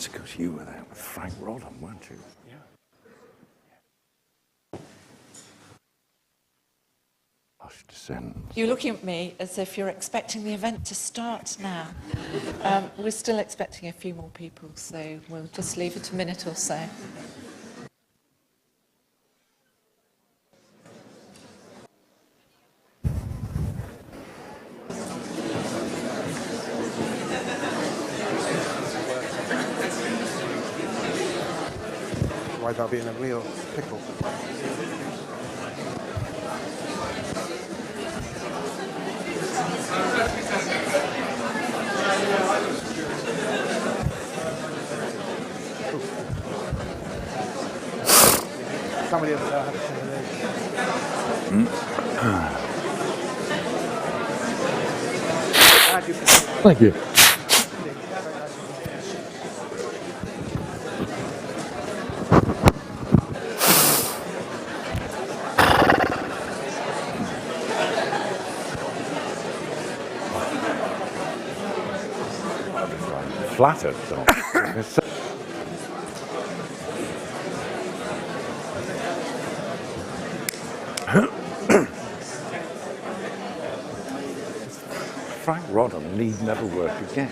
It's because you were there with Frank Rodham, weren't you? Yeah. Hush descends. You're looking at me as if you're expecting the event to start now. We're still expecting a few more people, so we'll just leave it a minute or so. Why they'll be in a real pickle. Somebody else have to Thank you. Flattered, Don. Frank Rodham need never work again.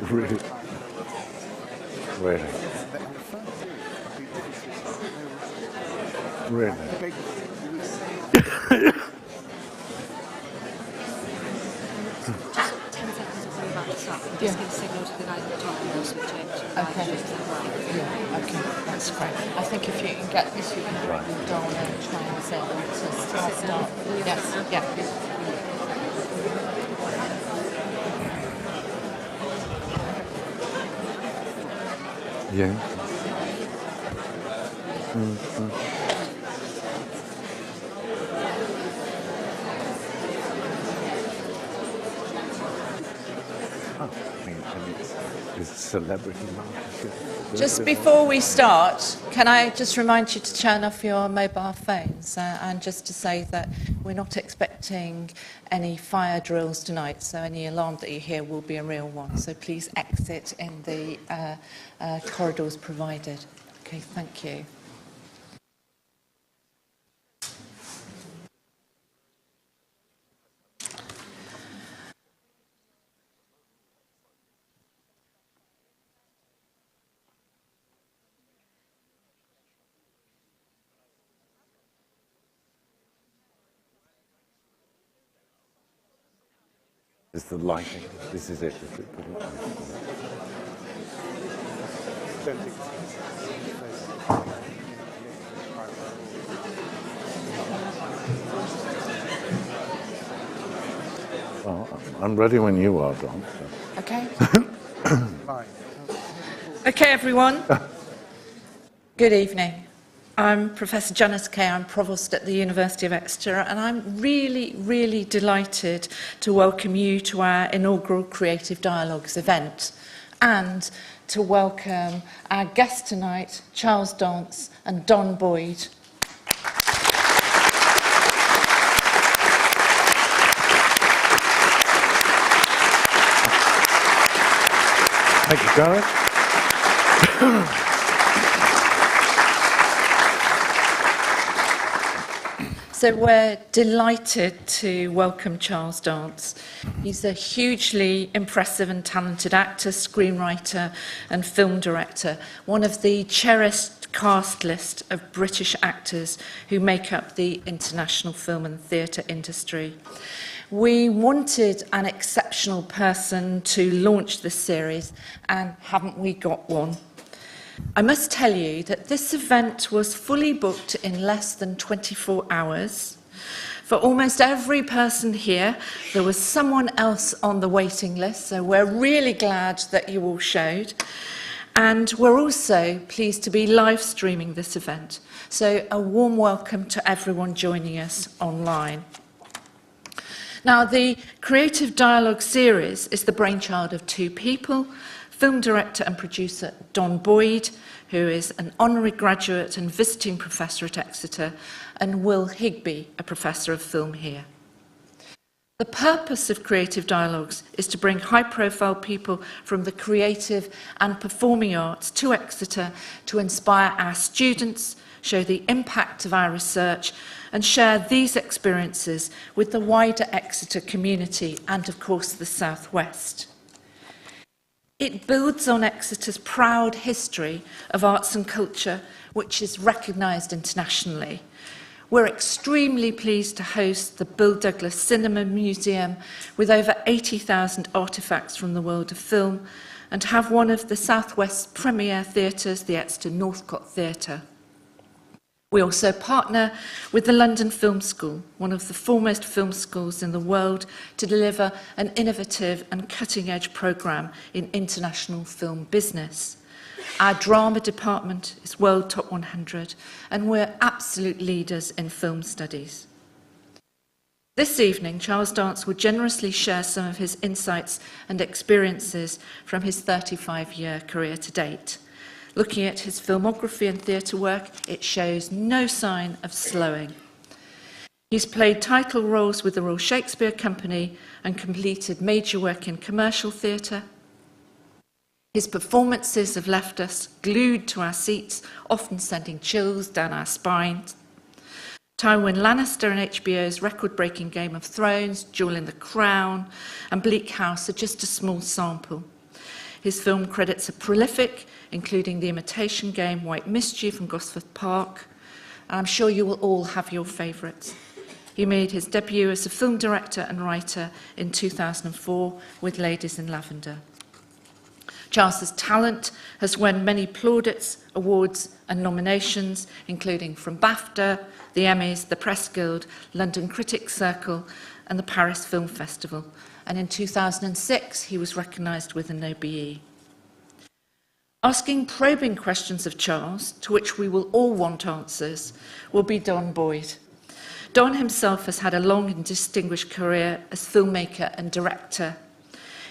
Really? Really? Really? Just give a signal to the guy at the top and they'll switch it. Okay. Yeah, okay, that's great. I think if you can get this, you can bring them down and try and set them to start. Yes, yeah. Yeah. Celebrity market. Just before we start, can I just remind you to turn off your mobile phones and just to say that we're not expecting any fire drills tonight, so any alarm that you hear will be a real one. So please exit in the corridors provided. Okay, thank you. Is the lighting. This is it. Well, I'm ready when you are, Don. Okay. Okay, everyone. Good evening. I'm Professor Janice Kay. I'm Provost at the University of Exeter, and I'm really, really delighted to welcome you to our inaugural Creative Dialogues event and to welcome our guests tonight, Charles Dance and Don Boyd. Thank you, Gareth. So we're delighted to welcome Charles Dance. He's a hugely impressive and talented actor, screenwriter and film director, one of the cherished cast list of British actors who make up the international film and theatre industry. We wanted an exceptional person to launch this series, and haven't we got one? I must tell you that this event was fully booked in less than 24 hours. For almost every person here, there was someone else on the waiting list, so we're really glad that you all showed. And we're also pleased to be live streaming this event. So a warm welcome to everyone joining us online. Now, the Creative Dialogue series is the brainchild of two people: film director and producer Don Boyd, who is an honorary graduate and visiting professor at Exeter, and Will Higby, a professor of film here. The purpose of Creative Dialogues is to bring high-profile people from the creative and performing arts to Exeter to inspire our students, show the impact of our research, and share these experiences with the wider Exeter community and, of course, the South West. It builds on Exeter's proud history of arts and culture, which is recognised internationally. We're extremely pleased to host the Bill Douglas Cinema Museum with over 80,000 artefacts from the world of film, and to have one of the South West's premier theatres, the Exeter Northcote Theatre. We also partner with the London Film School, one of the foremost film schools in the world, to deliver an innovative and cutting-edge programme in international film business. Our drama department is World Top 100, and we're absolute leaders in film studies. This evening, Charles Dance will generously share some of his insights and experiences from his 35-year career to date. Looking at his filmography and theatre work, it shows no sign of slowing. He's played title roles with the Royal Shakespeare Company and completed major work in commercial theatre. His performances have left us glued to our seats, often sending chills down our spines. Tywin Lannister in HBO's record-breaking Game of Thrones, Jewel in the Crown, and Bleak House are just a small sample. His film credits are prolific, including The Imitation Game, White Mischief, and Gosforth Park. And I'm sure you will all have your favourites. He made his debut as a film director and writer in 2004 with Ladies in Lavender. Charles's talent has won many plaudits, awards and nominations, including from BAFTA, the Emmys, the Press Guild, London Critics Circle and the Paris Film Festival. And in 2006, he was recognised with an OBE. Asking probing questions of Charles, to which we will all want answers, will be Don Boyd. Don himself has had a long and distinguished career as filmmaker and director.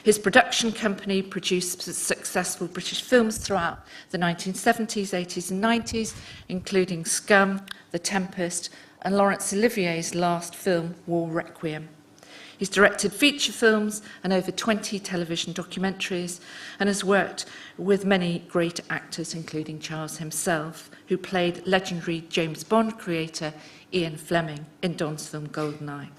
His production company produced successful British films throughout the 1970s, 80s and 90s, including Scum, The Tempest, and Laurence Olivier's last film, War Requiem. He's directed feature films and over 20 television documentaries, and has worked with many great actors, including Charles himself, who played legendary James Bond creator Ian Fleming in Don's film GOLDENEYE.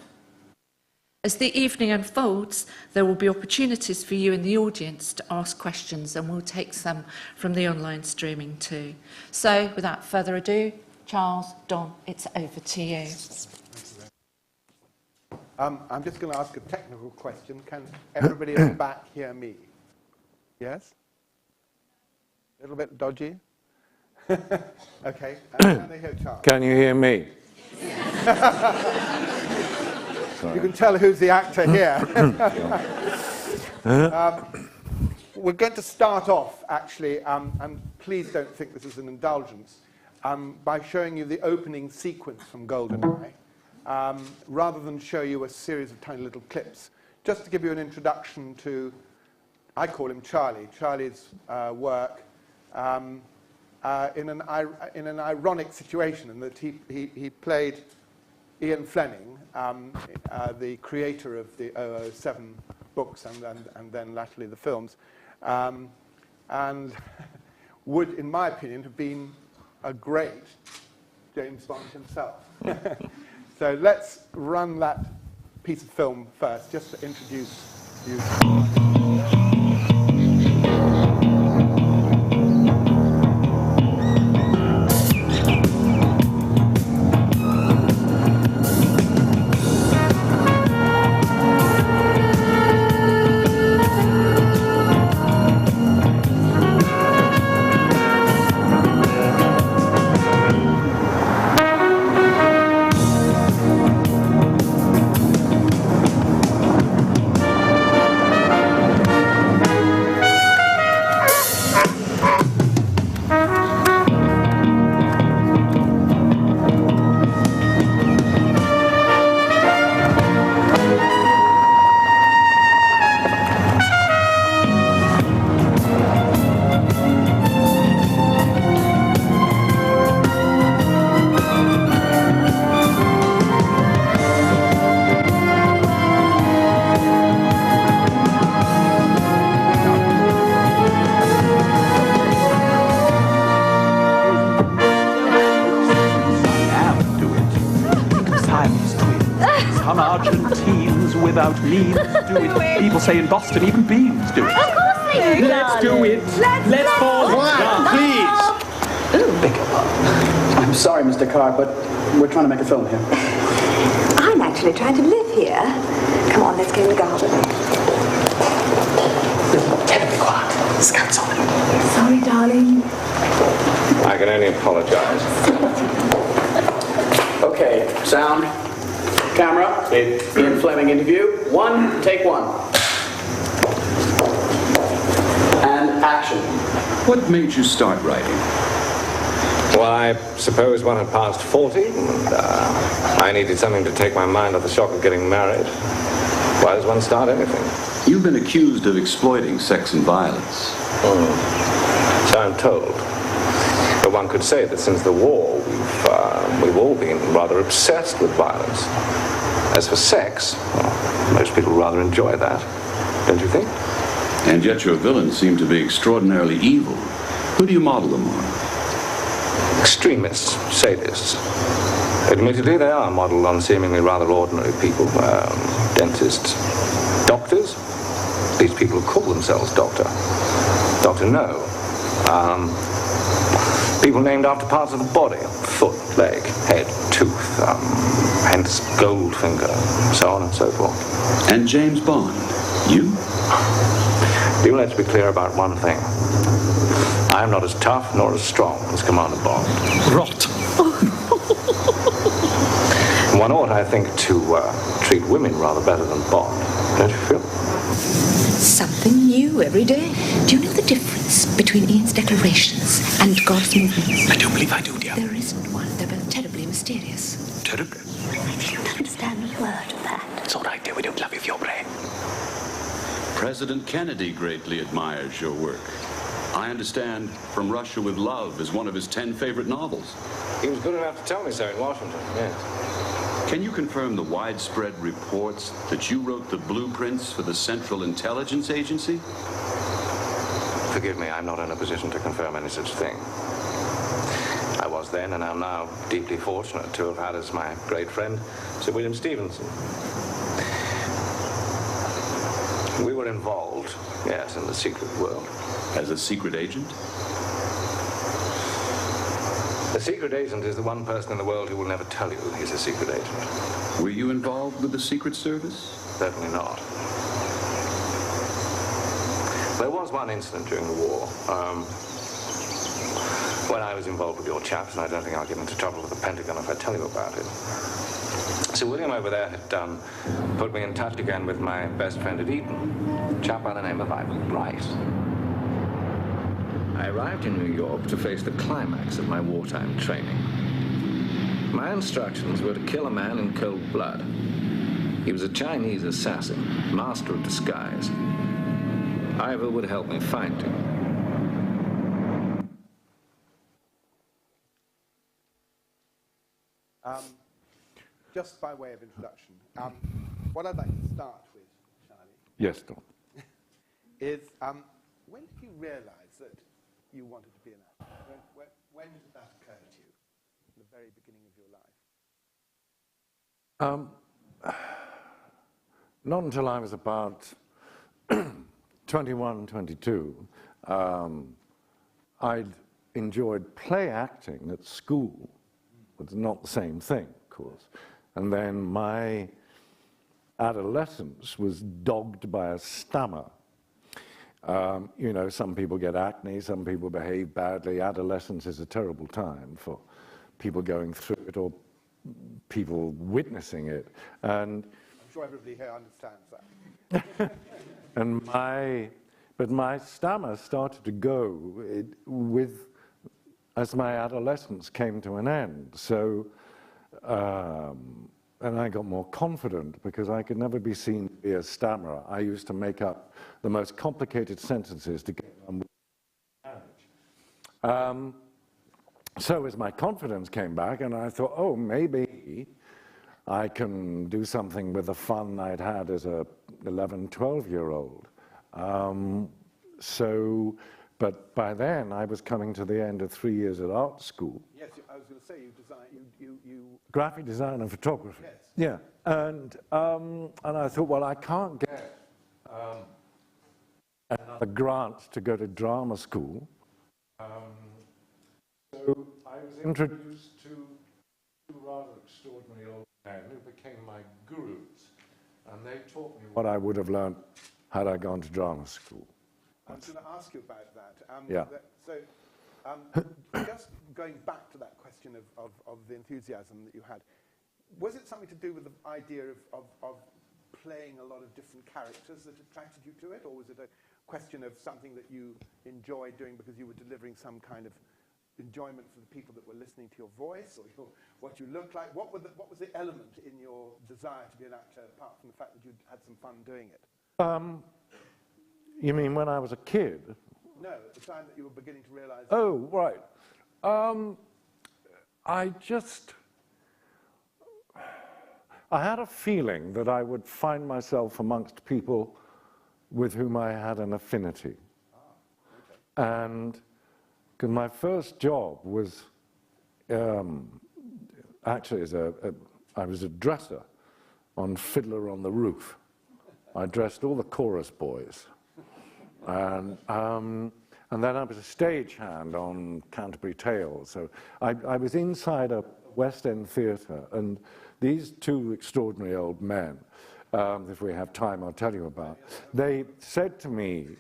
As the evening unfolds, there will be opportunities for you in the audience to ask questions, and we'll take some from the online streaming too. So, without further ado, Charles, Don, it's over to you. I'm just going to ask a technical question. Can everybody in the back hear me? Yes? A little bit dodgy? Okay. Can they hear Charles? Can you hear me? You can tell who's the actor here. We're going to start off, actually, and please don't think this is an indulgence, by showing you the opening sequence from GOLDENEYE, rather than show you a series of tiny little clips. Just to give you an introduction to, I call him Charlie, Charlie's work in an ironic situation, in that he played Ian Fleming, the creator of the 007 books and then latterly the films, and would, in my opinion, have been a great James Bond himself. So let's run that piece of film first, just to introduce you. Argentines without means do it. People say in Boston, even beans do it. Of course they do. Let's do it. Let's fall. Please. Beg your pardon. I'm sorry, Mr. Carr, but we're trying to make a film here. I'm actually trying to live here. Come on, let's go in the garden. Terribly quiet. Scouts on it. Sorry, darling. I can only apologize. Okay, sound, camera, Ian Fleming interview. Take one. And action. What made you start writing? Well, I suppose one had passed 40, and I needed something to take my mind off the shock of getting married. Why does one start anything? You've been accused of exploiting sex and violence. So I'm told. But one could say that since the war, we've all been rather obsessed with violence. As for sex, well, most people rather enjoy that, don't you think? And yet your villains seem to be extraordinarily evil. Who do you model them on? Extremists, sadists. Admittedly, they are modeled on seemingly rather ordinary people. Dentists, doctors. These people who call themselves doctor. Dr. No. People named after parts of the body. Foot, leg, head, tooth, hence Goldfinger, so on and so forth. And James Bond, you? Do let's be clear about one thing. I am not as tough nor as strong as Commander Bond. Rot. One ought, I think, to treat women rather better than Bond, don't you feel? Something new every day. Do you know the difference between Ian's declarations and God's movements? I don't believe I do, dear. There isn't one. They're both terribly mysterious. Terribly. You don't understand a word of that. It's all right, dear. We don't love you for your brain. President Kennedy greatly admires your work. I understand From Russia with Love is one of his 10 favorite novels. He was good enough to tell me so in Washington, yes. Can you confirm the widespread reports that you wrote the blueprints for the Central Intelligence Agency? Forgive me, I'm not in a position to confirm any such thing. I was then, and I'm now deeply fortunate to have had as my great friend Sir William Stevenson. We were involved, yes, in the secret world. As a secret agent? A secret agent is the one person in the world who will never tell you he's a secret agent. Were you involved with the Secret Service? Certainly not. There was one incident during the war, when I was involved with your chaps, and I don't think I'll get into trouble with the Pentagon if I tell you about it. Sir William over there had put me in touch again with my best friend at Eton, a chap by the name of Ivan Wright. I arrived in New York to face the climax of my wartime training. My instructions were to kill a man in cold blood. He was a Chinese assassin, master of disguise. Ivor would help me find him. Just by way of introduction, what I'd like to start with, Charlie, Yes, Don. is when did you realize that you wanted to be an actor? When did that occur to you? In the very beginning of your life? Not until I was about 21, 22. I'd enjoyed play acting at school, but it's not the same thing, of course. And then my adolescence was dogged by a stammer. You know, some people get acne, some people behave badly. Adolescence is a terrible time for people going through it or people witnessing it. And I'm sure everybody here understands that. But my stammer started to go as my adolescence came to an end. So, and I got more confident because I could never be seen to be a stammerer. I used to make up the most complicated sentences to get on with marriage. So as my confidence came back, and I thought, oh, maybe I can do something with the fun I'd had as a 11, 12-year-old. But by then, I was coming to the end of 3 years at art school. Yes, I was going to say you design, Graphic design and photography. Yes. Yeah, and I thought, well, I can't get another grant to go to drama school. So I was introduced to two rather extraordinary old men who became my gurus, and they taught me what I would have learned had I gone to drama school. I was going to ask you about that. Yeah. Just going back to that question of the enthusiasm that you had, was it something to do with the idea of playing a lot of different characters that attracted you to it, or was it a question of something that you enjoyed doing because you were delivering some kind of enjoyment for the people that were listening to your voice, or what you looked like? What was the element in your desire to be an actor, apart from the fact that you had some fun doing it? You mean when I was a kid? No, at the time that you were beginning to realize... Oh, right. I had a feeling that I would find myself amongst people with whom I had an affinity. Okay. And because my first job was actually I was a dresser on Fiddler on the Roof. I dressed all the chorus boys. And then I was a stagehand on Canterbury Tales. So I was inside a West End theatre, and these two extraordinary old men, if we have time, I'll tell you about, they said to me,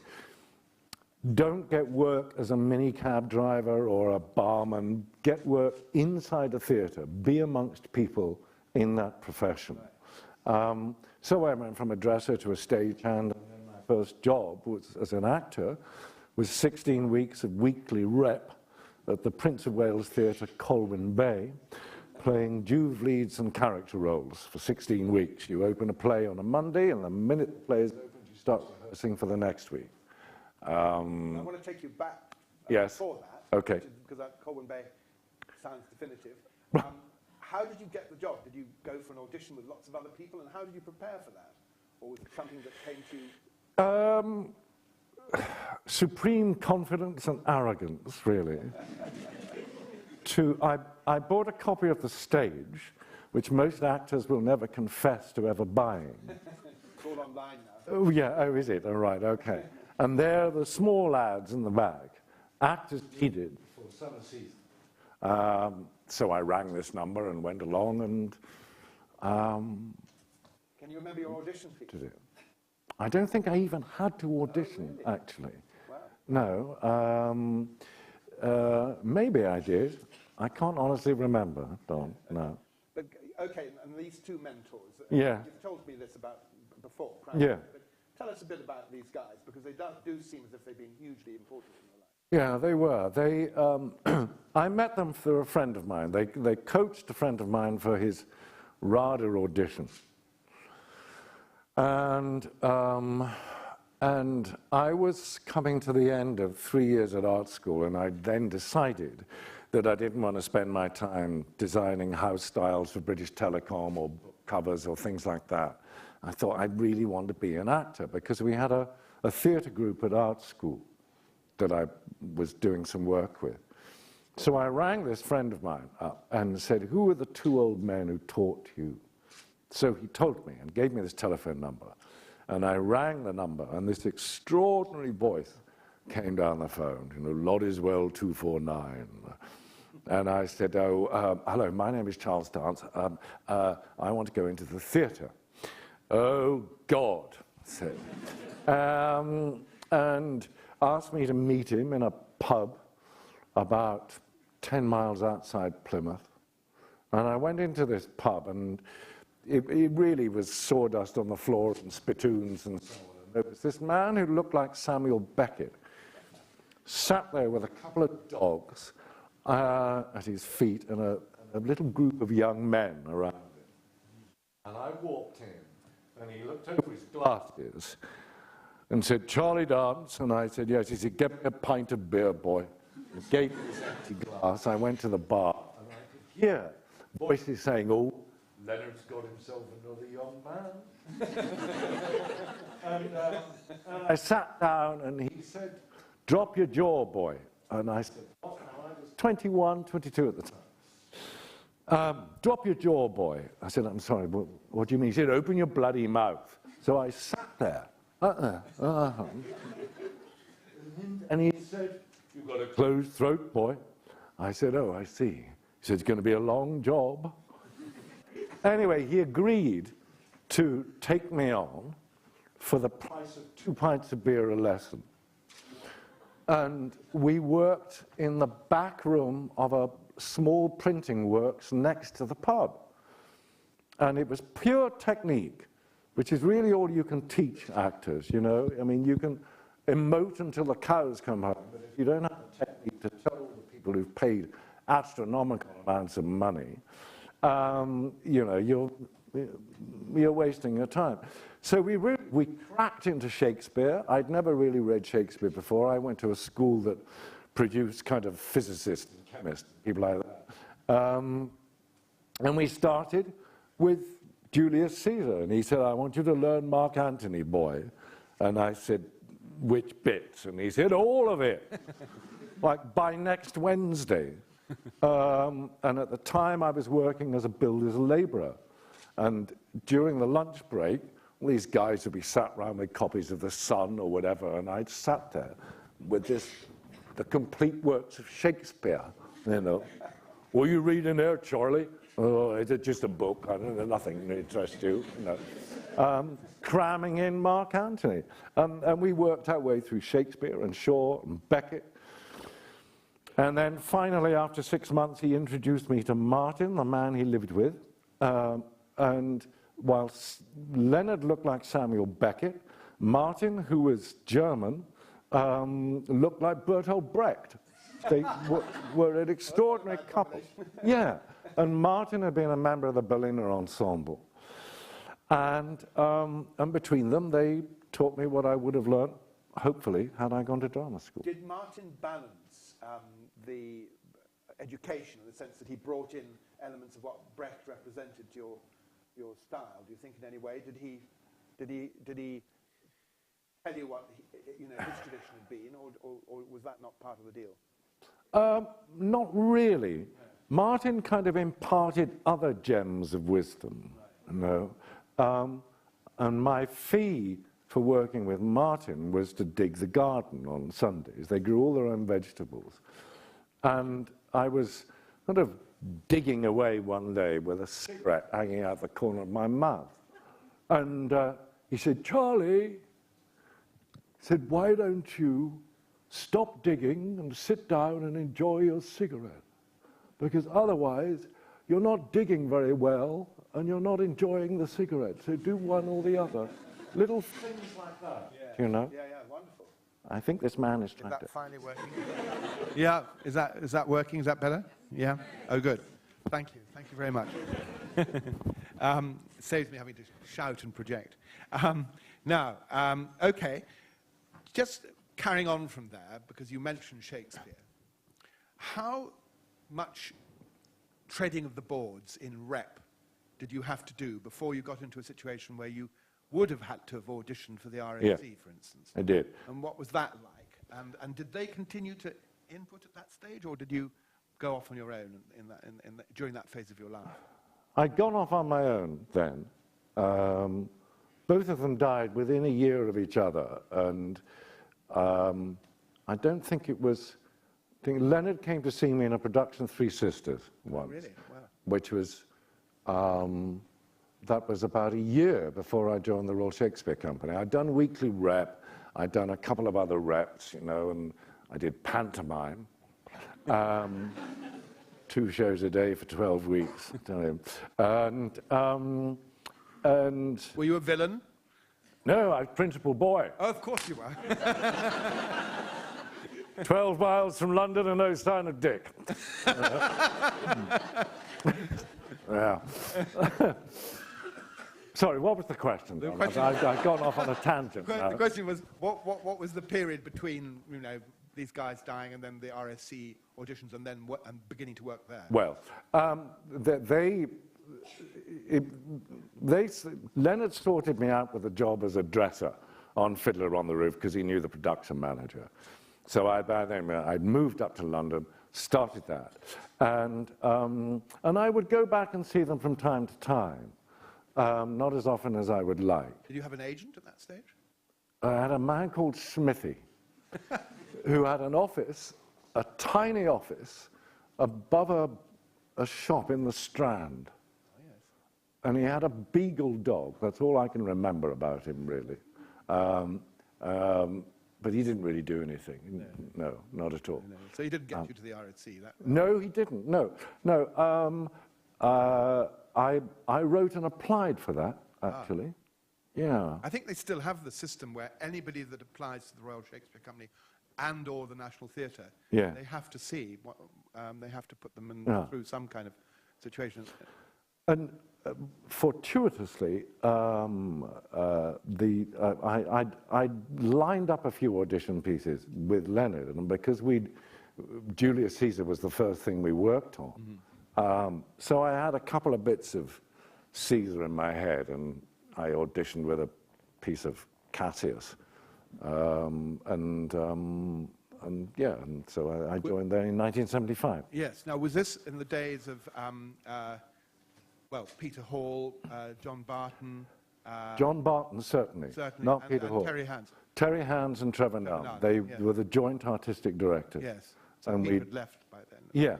don't get work as a minicab driver or a barman, get work inside the theatre, be amongst people in that profession. So I went from a dresser to a stagehand, and then my first job was, as an actor, was 16 weeks of weekly rep at the Prince of Wales Theatre, Colwyn Bay, playing Juve leads and character roles for 16 weeks. You open a play on a Monday, and the minute the play is opened, you start rehearsing for the next week. I want to take you back yes. before that, okay. Because Colwyn Bay sounds definitive. How did you get the job? Did you go for an audition with lots of other people, and how did you prepare for that? Or was it something that came to you? Supreme confidence and arrogance, really. I bought a copy of The Stage, which most actors will never confess to ever buying. It's all online now. Oh, yeah, oh, is it? Oh, right, okay. And there are the small lads in the back, actors needed for summer season. So I rang this number and went along and... Can you remember your audition fees? I don't think I even had to audition, really? Actually. Wow. No. Maybe I did. I can't honestly remember, Don, no. But, okay, and these two mentors, yeah. You've told me this about before, right? Yeah. But tell us a bit about these guys, because they do seem as if they've been hugely important in your life. Yeah, they were. I met them through a friend of mine. They coached a friend of mine for his RADA audition. And I was coming to the end of 3 years at art school, and I then decided that I didn't want to spend my time designing house styles for British Telecom or book covers or things like that. I thought I really wanted to be an actor, because we had a theatre group at art school that I was doing some work with. So I rang this friend of mine up and said, who are the two old men who taught you? So he told me and gave me this telephone number. And I rang the number, and this extraordinary voice came down the phone, Loddiswell 249. And I said, hello, my name is Charles Dance. I want to go into the theatre. Oh, God, said. And asked me to meet him in a pub about 10 miles outside Plymouth. And I went into this pub, and it really was sawdust on the floor and spittoons and so on. And there was this man who looked like Samuel Beckett, sat there with a couple of dogs at his feet and a little group of young men around him. And I walked in, and he looked over his glasses and said, Charlie Dance? And I said, yes. He said, get me a pint of beer, boy. He gave me this empty glass. I went to the bar, and I could hear voices saying, oh, Leonard's got himself another young man. and I sat down, and he said drop your jaw, boy. And I said, I was 21, 22 at the time. Drop your jaw, boy. I said, I'm sorry, what do you mean? He said, open your bloody mouth. So I sat there. And he said, you've got a closed throat, boy. I said, oh, I see. He said, it's going to be a long job. Anyway, he agreed to take me on for the price of 2 pints of beer a lesson. And we worked in the back room of a small printing works next to the pub. And it was pure technique, which is really all you can teach actors, you know. I mean, you can emote until the cows come home, but if you don't have the technique to tell the people who've paid astronomical amounts of money, you know, you're wasting your time. So we cracked into Shakespeare. I'd never really read Shakespeare before. I went to a school that produced kind of physicists, chemists, people like that. And we started with Julius Caesar, and he said, I want you to learn Mark Antony, boy. And I said, which bits? And he said, all of it, like by next Wednesday. And at the time, I was working as a builder's laborer. And during the lunch break, these guys would be sat around with copies of The Sun or whatever, and I'd sat there with the complete works of Shakespeare, you know. What are you reading there, Charlie? Oh, it's just a book. I don't know, nothing interests you, you know. Cramming in Mark Antony. And we worked our way through Shakespeare and Shaw and Beckett. And then finally, after 6 months, he introduced me to Martin, the man he lived with. And whilst Leonard looked like Samuel Beckett, Martin, who was German, looked like Bertolt Brecht. They were an extraordinary couple. Yeah, and Martin had been a member of the Berliner Ensemble. And between them, they taught me what I would have learned, hopefully, had I gone to drama school. Did Martin balance the education in the sense that he brought in elements of what Brecht represented to your style? Do you think in any way did he tell you what his tradition had been, or was that not part of the deal? Not really. No. Martin kind of imparted other gems of wisdom, you know. And my fee for working with Martin was to dig the garden on Sundays. They grew all their own vegetables. And I was sort of digging away one day with a cigarette hanging out the corner of my mouth. And he said, Charlie, said, why don't you stop digging and sit down and enjoy your cigarette? Because otherwise, you're not digging very well and you're not enjoying the cigarette. So do one or the other. Little things like that, you know? Yeah, wonderful. I think this man is trying to... Is that finally working? Yeah, is that working? Is that better? Yeah? Oh, good. Thank you. Thank you very much. Saves me having to shout and project. Now, okay. Just carrying on from there, because you mentioned Shakespeare, how much treading of the boards in rep did you have to do before you got into a situation where you would have had to have auditioned for the RAC, for instance? I did. And what was that like? And did they continue to input at that stage, or did you go off on your own during that phase of your life? I'd gone off on my own then. Both of them died within a year of each other, and I don't think it was... I think Leonard came to see me in a production of Three Sisters once, really? Wow. Which was, that was about a year before I joined the Royal Shakespeare Company. I'd done weekly rep, I'd done a couple of other reps, you know, and I did pantomime. 2 shows a day for 12 weeks. And were you a villain? No, I was principal boy. Oh, of course you were. 12 miles from London and no sign of Dick. Yeah. Sorry, what was the question? I've gone off on a tangent. The question was, what was the period between, you know, these guys dying and then the RSC auditions and then beginning to work there? Well, Leonard sorted me out with a job as a dresser on Fiddler on the Roof because he knew the production manager. So by then I'd moved up to London, started that. And I would go back and see them from time to time, not as often as I would like. Did you have an agent at that stage? I had a man called Smithy who had an office, a tiny office, above a shop in the Strand. Oh, yes. And he had a beagle dog. That's all I can remember about him, really. But he didn't really do anything. No, not at all. No. So he didn't get you to the RSC? No, he didn't. No. I wrote and applied for that, actually. Yeah. I think they still have the system where anybody that applies to the Royal Shakespeare Company and or the National Theatre, they have to see, what, they have to put them through some kind of situation. And fortuitously, I lined up a few audition pieces with Leonard, and because Julius Caesar was the first thing we worked on, so I had a couple of bits of Caesar in my head, and I auditioned with a piece of Cassius, and so I joined there in 1975. Yes. Now, was this in the days of, well, Peter Hall, John Barton? John Barton, certainly. Not Peter Hall. Terry Hands. Terry Hands and Trevor Nunn. They were the joint artistic directors. Yes. So and Peter had left by then. Yeah.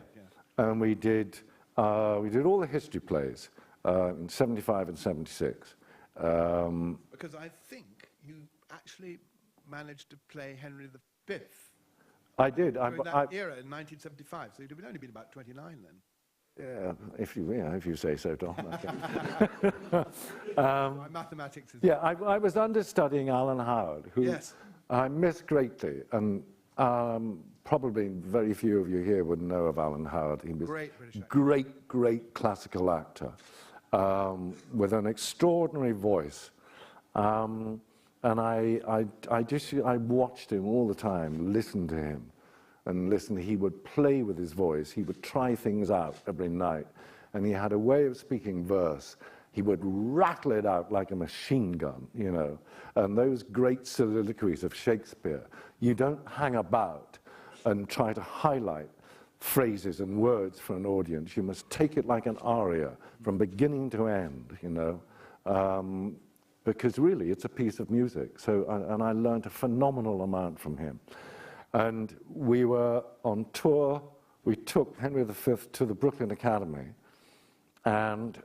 And we did all the history plays in 75 and 76. Because I think you actually managed to play Henry V. I did. During that era in 1975, so you'd have only been about 29 then. Yeah, if you say so, Tom. My mathematics is... Yeah, I was understudying Alan Howard, who I miss greatly, and probably very few of you here would know of Alan Howard. He was great classical actor with an extraordinary voice. And I watched him all the time, listened to him, and listen. He would play with his voice. He would try things out every night, and he had a way of speaking verse. He would rattle it out like a machine gun, you know. And those great soliloquies of Shakespeare, you don't hang about and try to highlight phrases and words for an audience. You must take it like an aria from beginning to end, you know. Because really, it's a piece of music. So, and I learned a phenomenal amount from him. And we were on tour. We took Henry V to the Brooklyn Academy. And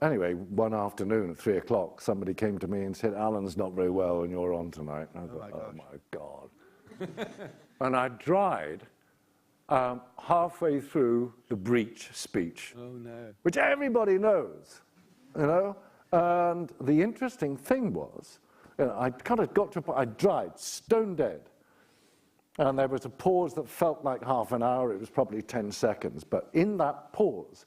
anyway, one afternoon at 3 o'clock, somebody came to me and said, "Alan's not very well and you're on tonight." And I thought, oh my God. And I dried halfway through the breach speech, which everybody knows, you know. And the interesting thing was, you know, I kind of got to a point, I dried stone dead. And there was a pause that felt like half an hour. It was probably 10 seconds. But in that pause,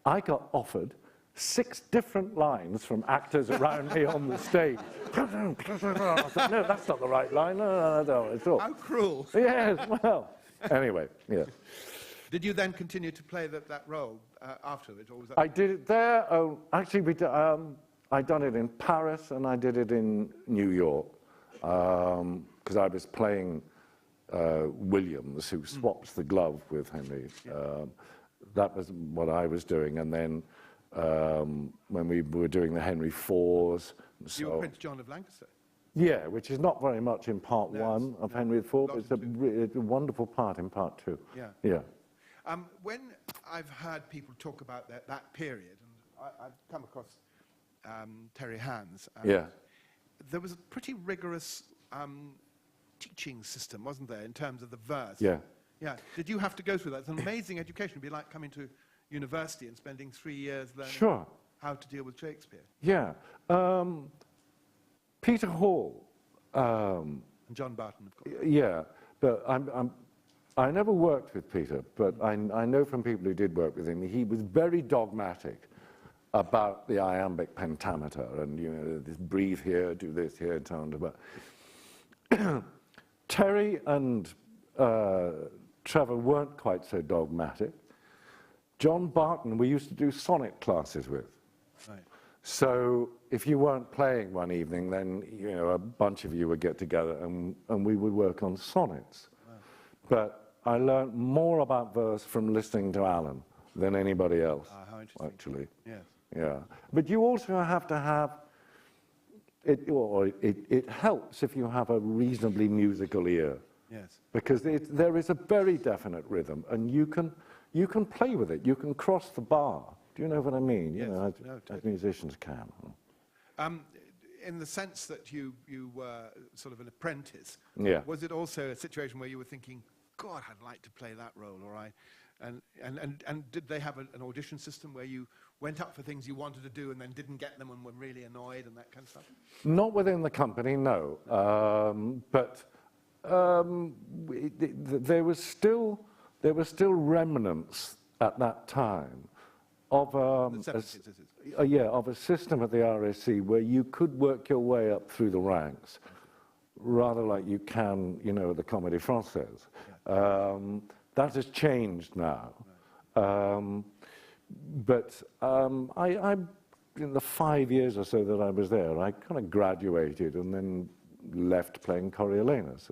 I got offered 6 different lines from actors around me on the stage. I thought, no, that's not the right line. No, it's all. How cruel. Yes, well, anyway, yeah. Did you then continue to play that role afterwards? Or was that... I did it there. Actually, I done it in Paris and I did it in New York because I was playing Williams, who swaps the glove with Henry. That was what I was doing. And then when we were doing the Henry IVs... So, you were Prince John of Lancaster. Yeah, which is not very much in part 1 of Henry IV, but it's a wonderful part in part 2. Yeah. When I've heard people talk about that period, and I've come across Terry Hands, there was a pretty rigorous teaching system, wasn't there, in terms of the verse? Yeah. Did you have to go through that? It's an amazing education. It'd be like coming to university and spending 3 years learning how to deal with Shakespeare. Yeah. Peter Hall. And John Barton, of course. Yeah, but I never worked with Peter, but I know from people who did work with him, he was very dogmatic about the iambic pentameter and, you know, this breathe here, do this here, and so on. But Terry and Trevor weren't quite so dogmatic. John Barton, we used to do sonnet classes with. Right. So if you weren't playing one evening, then a bunch of you would get together and we would work on sonnets. Wow. But I learned more about verse from listening to Alan than anybody else, how interesting. actually. Yes. Yeah. But you also have to have, it helps if you have a reasonably musical ear. Yes. Because there is a very definite rhythm, and you can play with it. You can cross the bar. Do you know what I mean? Yes. As musicians can. In the sense that you were sort of an apprentice, Yeah. was it also a situation where you were thinking, God, I'd like to play that role, and did they have an audition system where you went up for things you wanted to do and then didn't get them and were really annoyed and that kind of stuff? Not within the company, no. But there were still remnants at that time of a system at the RSC where you could work your way up through the ranks, rather like you can, at the Comédie Française. That has changed now. But I, in the 5 years or so that I was there, I kind of graduated and then left playing Coriolanus,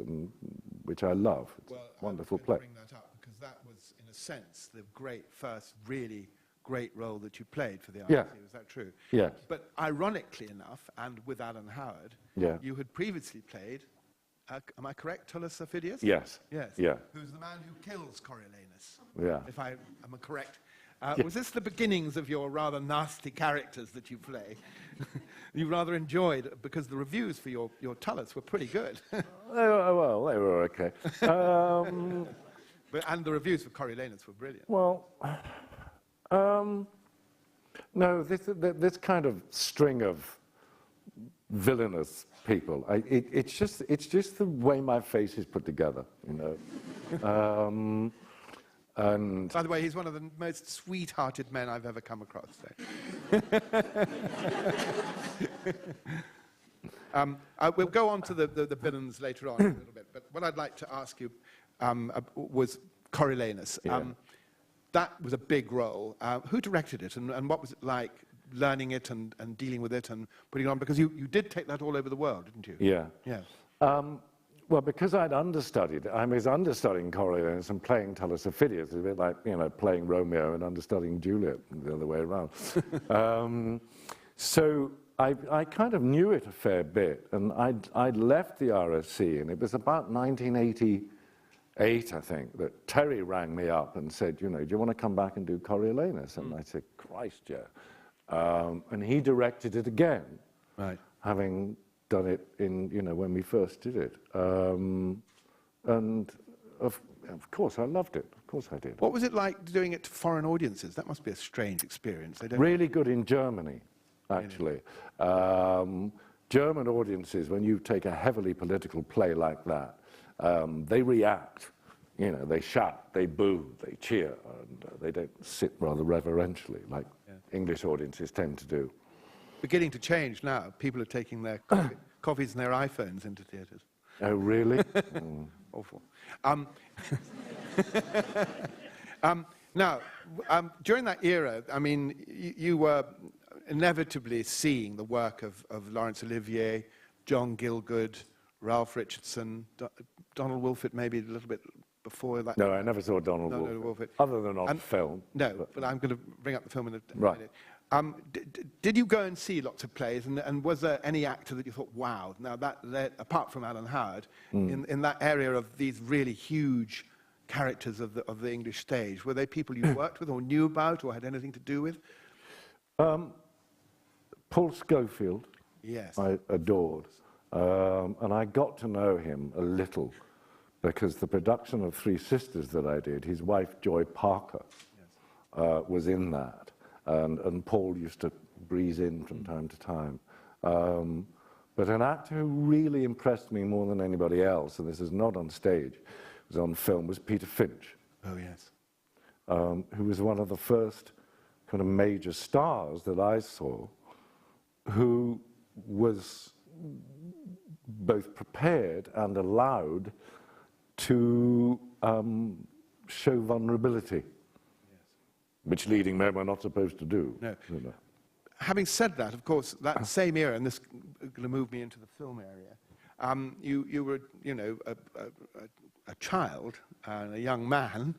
which I love. It's a wonderful play. Bring that up because that was, in a sense, the first really great role that you played for the RSC. Yeah. Was that true? Yes. But ironically enough, and with Alan Howard, Yeah. you had previously played, am I correct, Tullus Ophidius? Yes. Yes. Yeah. Who's the man who kills Coriolanus? Yeah. If I am correct. Yeah. Was this the beginnings of your rather nasty characters that you play? You rather enjoyed, because the reviews for your Tullus were pretty good. They were okay. And the reviews for Coriolanus were brilliant. Well, no, this kind of string of villainous people, it's just the way my face is put together, And by the way, he's one of the most sweet-hearted men I've ever come across. We'll go on to the villains later on a little bit, but what I'd like to ask you was Coriolanus. Yeah. That was a big role. Who directed it, and what was it like learning it and dealing with it and putting it on? Because you did take that all over the world, didn't you? Yeah. Yes. Well, because I'd understudied, I was understudying Coriolanus and playing Tullus Ophidius, a bit like, playing Romeo and understudying Juliet, the other way around. So I kind of knew it a fair bit, and I'd left the RSC, and it was about 1988, I think, that Terry rang me up and said, do you want to come back and do Coriolanus? And I said, Christ, yeah. And he directed it again, Right. having done it in, when we first did it. And of course, I loved it. Of course I did. What was it like doing it to foreign audiences? That must be a strange experience. They don't Really good in Germany, actually. German audiences, when you take a heavily political play like that, they react. They shout, they boo, they cheer, and they don't sit rather reverentially like English audiences tend to do. Beginning to change now. People are taking their coffees and their iPhones into theatres. Oh, really? Awful. Now, during that era, I mean, you were inevitably seeing the work of Laurence Olivier, John Gielgud, Ralph Richardson, Donald Wolfett maybe a little bit before that. No, I never saw Donald Wolfett, other than on film. No, but I'm going to bring up the film in a Right. minute. Did you go and see lots of plays, and was there any actor that you thought, wow, now that apart from Alan Howard, in that area of these really huge characters of the English stage, were they people you worked with or knew about or had anything to do with? Paul Schofield, Yes. I adored, and I got to know him a little because the production of Three Sisters that I did, his wife Joy Parker was in that. And Paul used to breeze in from time to time. But an actor who really impressed me more than anybody else, and this is not on stage, was on film, was Peter Finch. Oh, yes. Who was one of the first kind of major stars that I saw, who was both prepared and allowed to show vulnerability. Which leading men were not supposed to do. No. having said that, of course, that same era, and this is going to move me into the film area, you were, you know, a child and a young man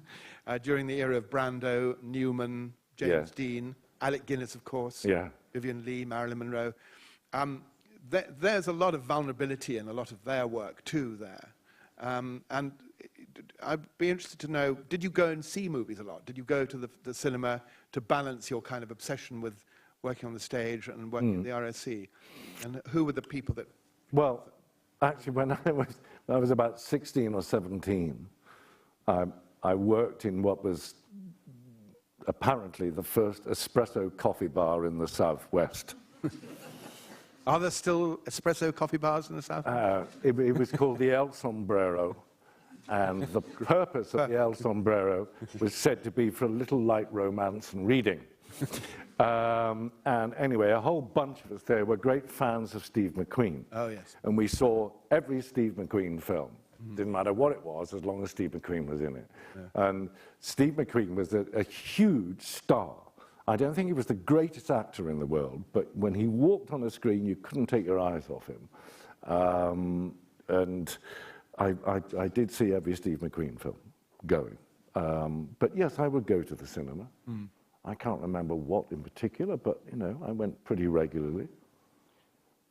during the era of Brando, Newman, James Dean, Alec Guinness, of course, Vivian Leigh, Marilyn Monroe. There's a lot of vulnerability in a lot of their work too there. And I'd be interested to know, did you go and see movies a lot? Did you go to the cinema to balance your kind of obsession with working on the stage and working in the RSC? And who were the people that... Well, actually, when I was about 16 or 17, I worked in what was apparently the first espresso coffee bar in the Southwest. Are there still espresso coffee bars in the South? It was called the El Sombrero, and the purpose of the El Sombrero was said to be for a little light romance and reading. And anyway, a whole bunch of us there were great fans of Steve McQueen. Oh, yes. And we saw every Steve McQueen film. Didn't matter what it was, as long as Steve McQueen was in it. Yeah. And Steve McQueen was a huge star. I don't think he was the greatest actor in the world, but when he walked on a screen, you couldn't take your eyes off him. And I did see every Steve McQueen film going. But yes, I would go to the cinema. I can't remember what in particular, but you know, I went pretty regularly.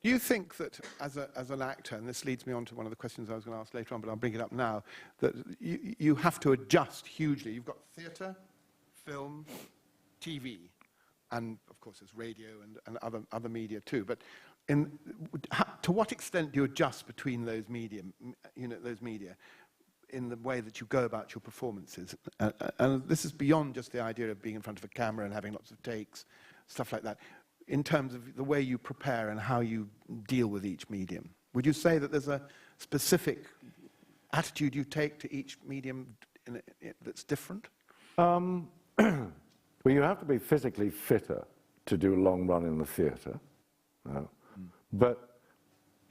Do you think that as an actor, and this leads me on to one of the questions I was going to ask later on, but I'll bring it up now, that you have to adjust hugely? You've got theatre, film, TV, and of course there's radio and other media too. But to what extent do you adjust between those media, in the way that you go about your performances? And this is beyond just the idea of being in front of a camera and having lots of takes, stuff like that. In terms of the way you prepare and how you deal with each medium, would you say that there's a specific attitude you take to each medium that's different? Well, you have to be physically fitter to do a long run in the theatre. But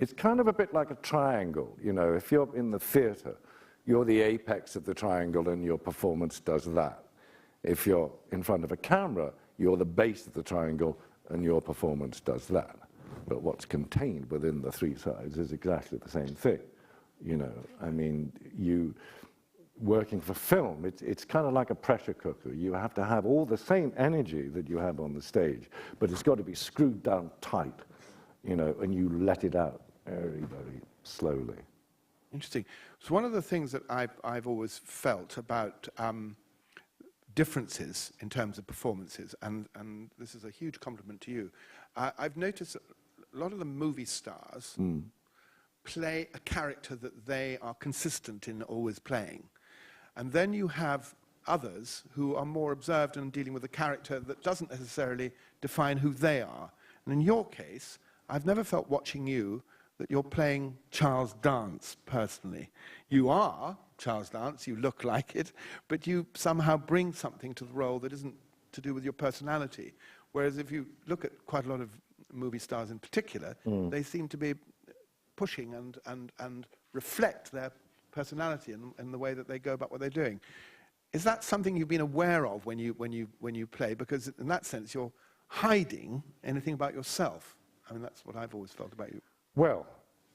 it's kind of a bit like a triangle. You know, if you're in the theatre, you're the apex of the triangle and your performance does that. If you're in front of a camera, you're the base of the triangle and your performance does that. But what's contained within the three sides is exactly the same thing. You know, I mean, working for film, it's kind of like a pressure cooker. You have to have all the same energy that you have on the stage, but it's got to be screwed down tight, you know, and you let it out very, very slowly. Interesting. So one of the things that I've always felt about differences in terms of performances, and this is a huge compliment to you, I've noticed a lot of the movie stars play a character that they are consistent in always playing. And then you have others who are more observed and dealing with a character that doesn't necessarily define who they are. And in your case, I've never felt watching you that you're playing Charles Dance personally. You are Charles Dance, you look like it, but you somehow bring something to the role that isn't to do with your personality. Whereas if you look at quite a lot of movie stars in particular, they seem to be pushing and reflect their personality and the way that they go about what they're doing. Is that something you've been aware of when you play? Because in that sense, you're hiding anything about yourself. I mean, that's what I've always felt about you. Well,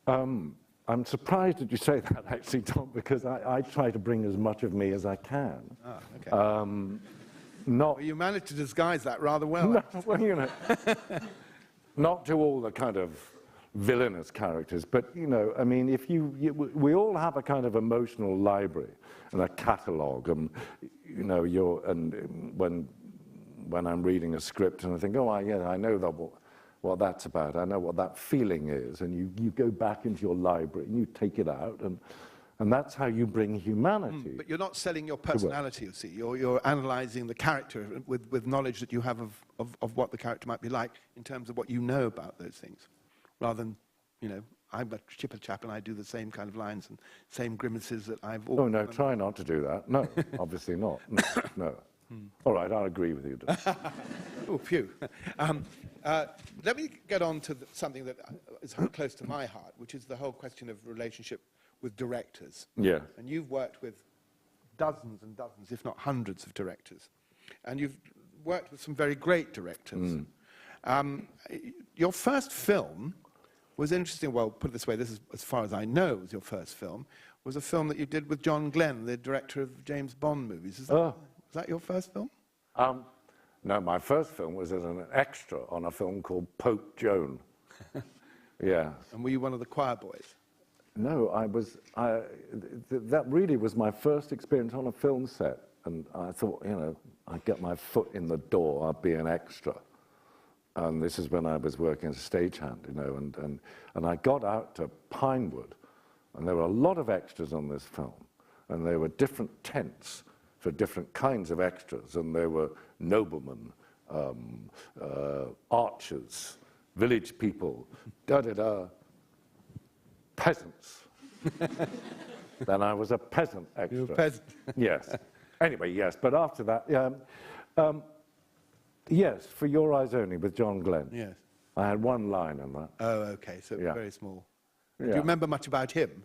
I'm surprised that you say that, actually, Tom, because I try to bring as much of me as I can. Ah, okay. Well, you managed to disguise that rather well. No, well, you know, not to all the kind of villainous characters, but you know, I mean, if we all have a kind of emotional library and a catalogue, and you know, when I'm reading a script and I think, oh, yeah, I know that what that's about. I know what that feeling is, and you go back into your library and you take it out, and that's how you bring humanity. But you're not selling your personality, you see. You're analysing the character with knowledge that you have of what the character might be like in terms of what you know about those things. Rather than, you know, I'm a chipper chap and I do the same kind of lines and same grimaces that I've always... Oh, no, try not to do that. No, obviously not. No. All right, I'll agree with you. Oh, phew. Let me get on to something that is close to my heart, which is the whole question of relationship with directors. Yeah. And you've worked with dozens and dozens, if not hundreds of directors. And you've worked with some very great directors. Your first film was interesting. Well, put it this way, this is, as far as I know, was your first film, was a film that you did with John Glenn, the director of James Bond movies. Was that your first film? No, my first film was as an extra on a film called Pope Joan. Yeah. And were you one of the choir boys? No, that really was my first experience on a film set. And I thought, you know, I'd get my foot in the door, I'd be an extra. And this is when I was working as a stagehand, you know, and I got out to Pinewood, and there were a lot of extras on this film. And there were different tents for different kinds of extras, and there were noblemen, archers, village people, peasants. Then I was a peasant extra. You were a peasant? Yes. Anyway, yes, but after that, yes, For Your Eyes Only with John Glenn. Yes. I had one line in that. Oh, okay, so very small. Yeah. Do you remember much about him?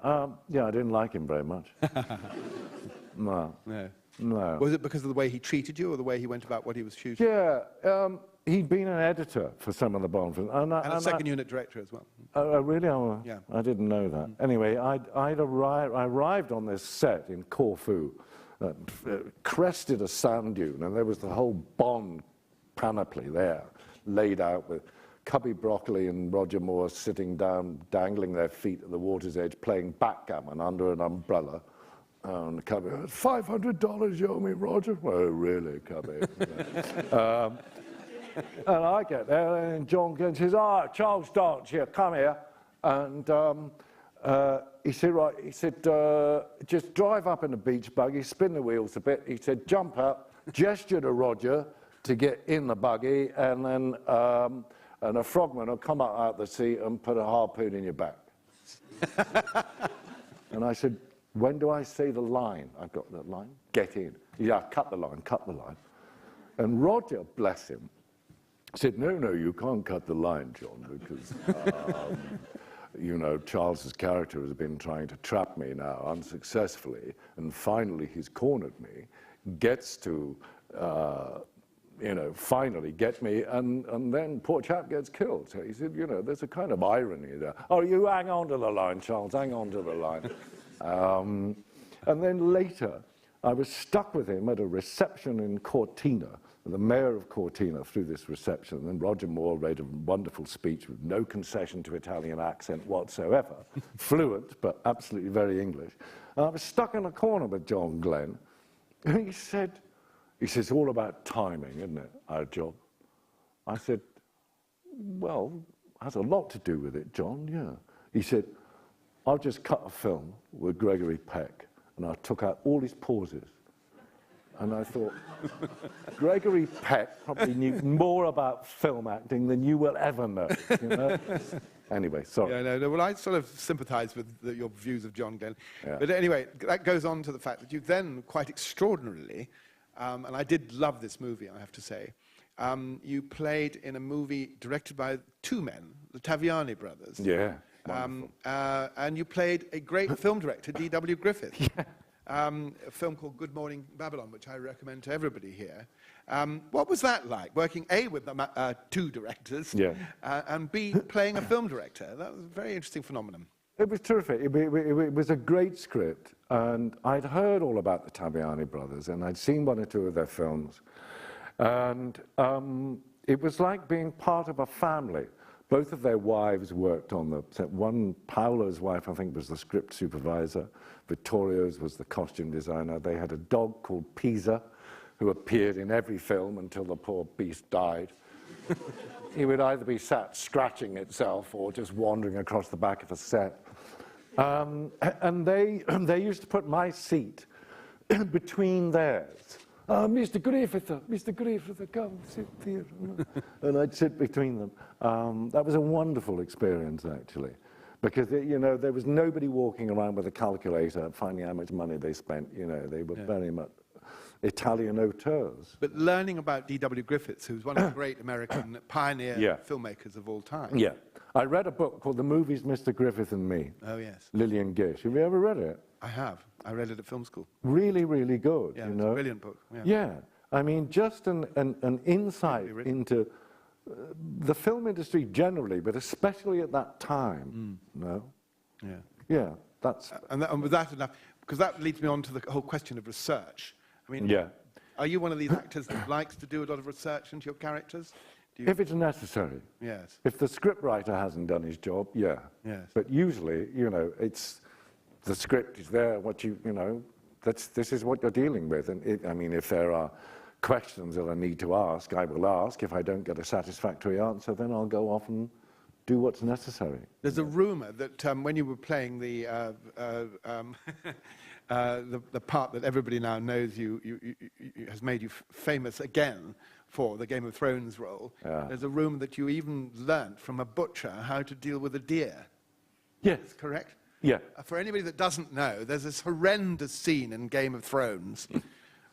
Yeah, I didn't like him very much. No. No. No. Was it because of the way he treated you or the way he went about what he was shooting? Yeah, he'd been an editor for some of the Bond films. And a second unit director as well. Oh, really? Oh, Yeah. I didn't know that. Anyway, I arrived on this set in Corfu, crested a sand dune, and there was the whole Bond panoply there, laid out with Cubby Broccoli and Roger Moore sitting down, dangling their feet at the water's edge, playing backgammon under an umbrella. And Cubby, $500 you owe me, Roger? Oh, really, Cubby? And I get there, and John Glenn says, Charles Dance here, come here. And he said, right, he said, just drive up in the beach buggy, spin the wheels a bit. He said, jump up, gesture to Roger to get in the buggy, and then and a frogman will come up out the sea and put a harpoon in your back. And I said, when do I say the line? I've got that line. Get in. Yeah, cut the line, cut the line. And Roger, bless him, said, no, you can't cut the line, John, because, you know, Charles's character has been trying to trap me now unsuccessfully, and finally he's cornered me, gets to, you know, finally get me, and then poor chap gets killed. So he said, you know, there's a kind of irony there. Oh, you hang on to the line, Charles, hang on to the line. And then later, I was stuck with him at a reception in Cortina. The mayor of Cortina threw this reception, and Roger Moore read a wonderful speech with no concession to Italian accent whatsoever, fluent, but absolutely very English. And I was stuck in a corner with John Glenn, and he says, it's all about timing, isn't it, our job? I said, well, it has a lot to do with it, John, yeah. He said, I'll just cut a film with Gregory Peck, and I took out all his pauses. And I thought, Gregory Peck probably knew more about film acting than you will ever know, you know? Anyway, sorry. Yeah, no, well, I sort of sympathise with your views of John Glenn. Yeah. But anyway, that goes on to the fact that you then, quite extraordinarily, and I did love this movie, I have to say, you played in a movie directed by two men, the Taviani brothers. Yeah. And you played a great film director, D.W. Griffith. Yeah. A film called Good Morning Babylon, which I recommend to everybody here. What was that like, working A, with the, two directors, yeah. And B, playing a film director? That was a very interesting phenomenon. It was terrific. It was a great script, and I'd heard all about the Taviani brothers, and I'd seen one or two of their films. And it was like being part of a family. Both of their wives worked on the set. One, Paolo's wife, I think, was the script supervisor. Vittorio's was the costume designer. They had a dog called Pisa, who appeared in every film until the poor beast died. He would either be sat scratching itself or just wandering across the back of a set. And they used to put my seat between theirs. Mr. Griffith, come sit here. And I'd sit between them. That was a wonderful experience, actually, because you know, there was nobody walking around with a calculator finding how much money they spent. You know, they were very much Italian auteurs. But learning about D.W. Griffiths, who's one of the great American pioneer filmmakers of all time. Yeah. I read a book called The Movies, Mr. Griffith and Me. Oh, yes. Lillian Gish. Have you ever read it? I have. I read it at film school. Really, really good. Yeah, you it's know? a brilliant book. Yeah. I mean, just an insight into the film industry generally, but especially at that time. No? Yeah. Yeah, that's... And with that enough, because that leads me on to the whole question of research. I mean, yeah. Are you one of these actors that likes to do a lot of research into your characters? If it's necessary. Yes. If the scriptwriter hasn't done his job, yeah. Yes. But usually, you know, it's the script is there. What you know, this is what you're dealing with. And I mean, if there are questions that I need to ask, I will ask. If I don't get a satisfactory answer, then I'll go off and do what's necessary. There's a rumor that when you were playing the part that everybody now knows has made you famous again for the Game of Thrones role, there's a rumor that you even learnt from a butcher how to deal with a deer. Yes. That's correct? Yeah. For anybody that doesn't know, there's this horrendous scene in Game of Thrones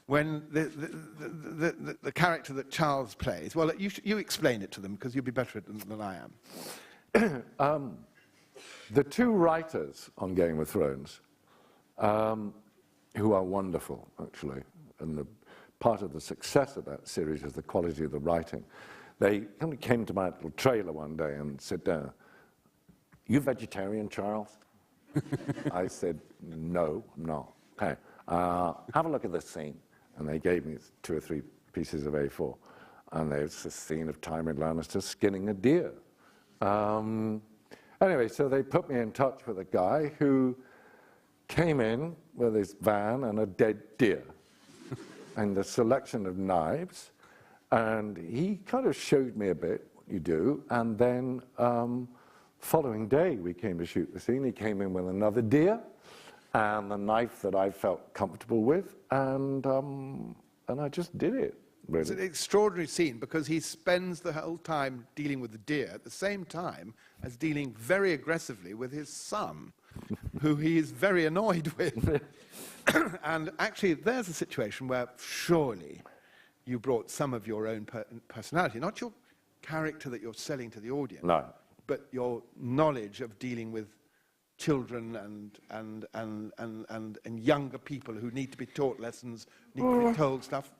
when the character that Charles plays, well, you explain it to them because you'll be better at it than I am. The two writers on Game of Thrones, who are wonderful, actually, and part of the success of that series is the quality of the writing. They kind of came to my little trailer one day and said, "You vegetarian, Charles?" I said, "No, I'm not." "Okay, have a look at this scene." And they gave me 2 or 3 pieces of A4. And there's a scene of Tywin Lannister skinning a deer. Anyway, so they put me in touch with a guy who came in with his van and a dead deer and the selection of knives. And he kind of showed me a bit what you do. And then following day, we came to shoot the scene. He came in with another deer and the knife that I felt comfortable with. And I just did it. Really. It's an extraordinary scene because he spends the whole time dealing with the deer at the same time as dealing very aggressively with his son, who he is very annoyed with. And actually, there's a situation where surely you brought some of your own personality, not your character that you're selling to the audience, No. but your knowledge of dealing with children and younger people who need to be taught lessons, need to be told stuff.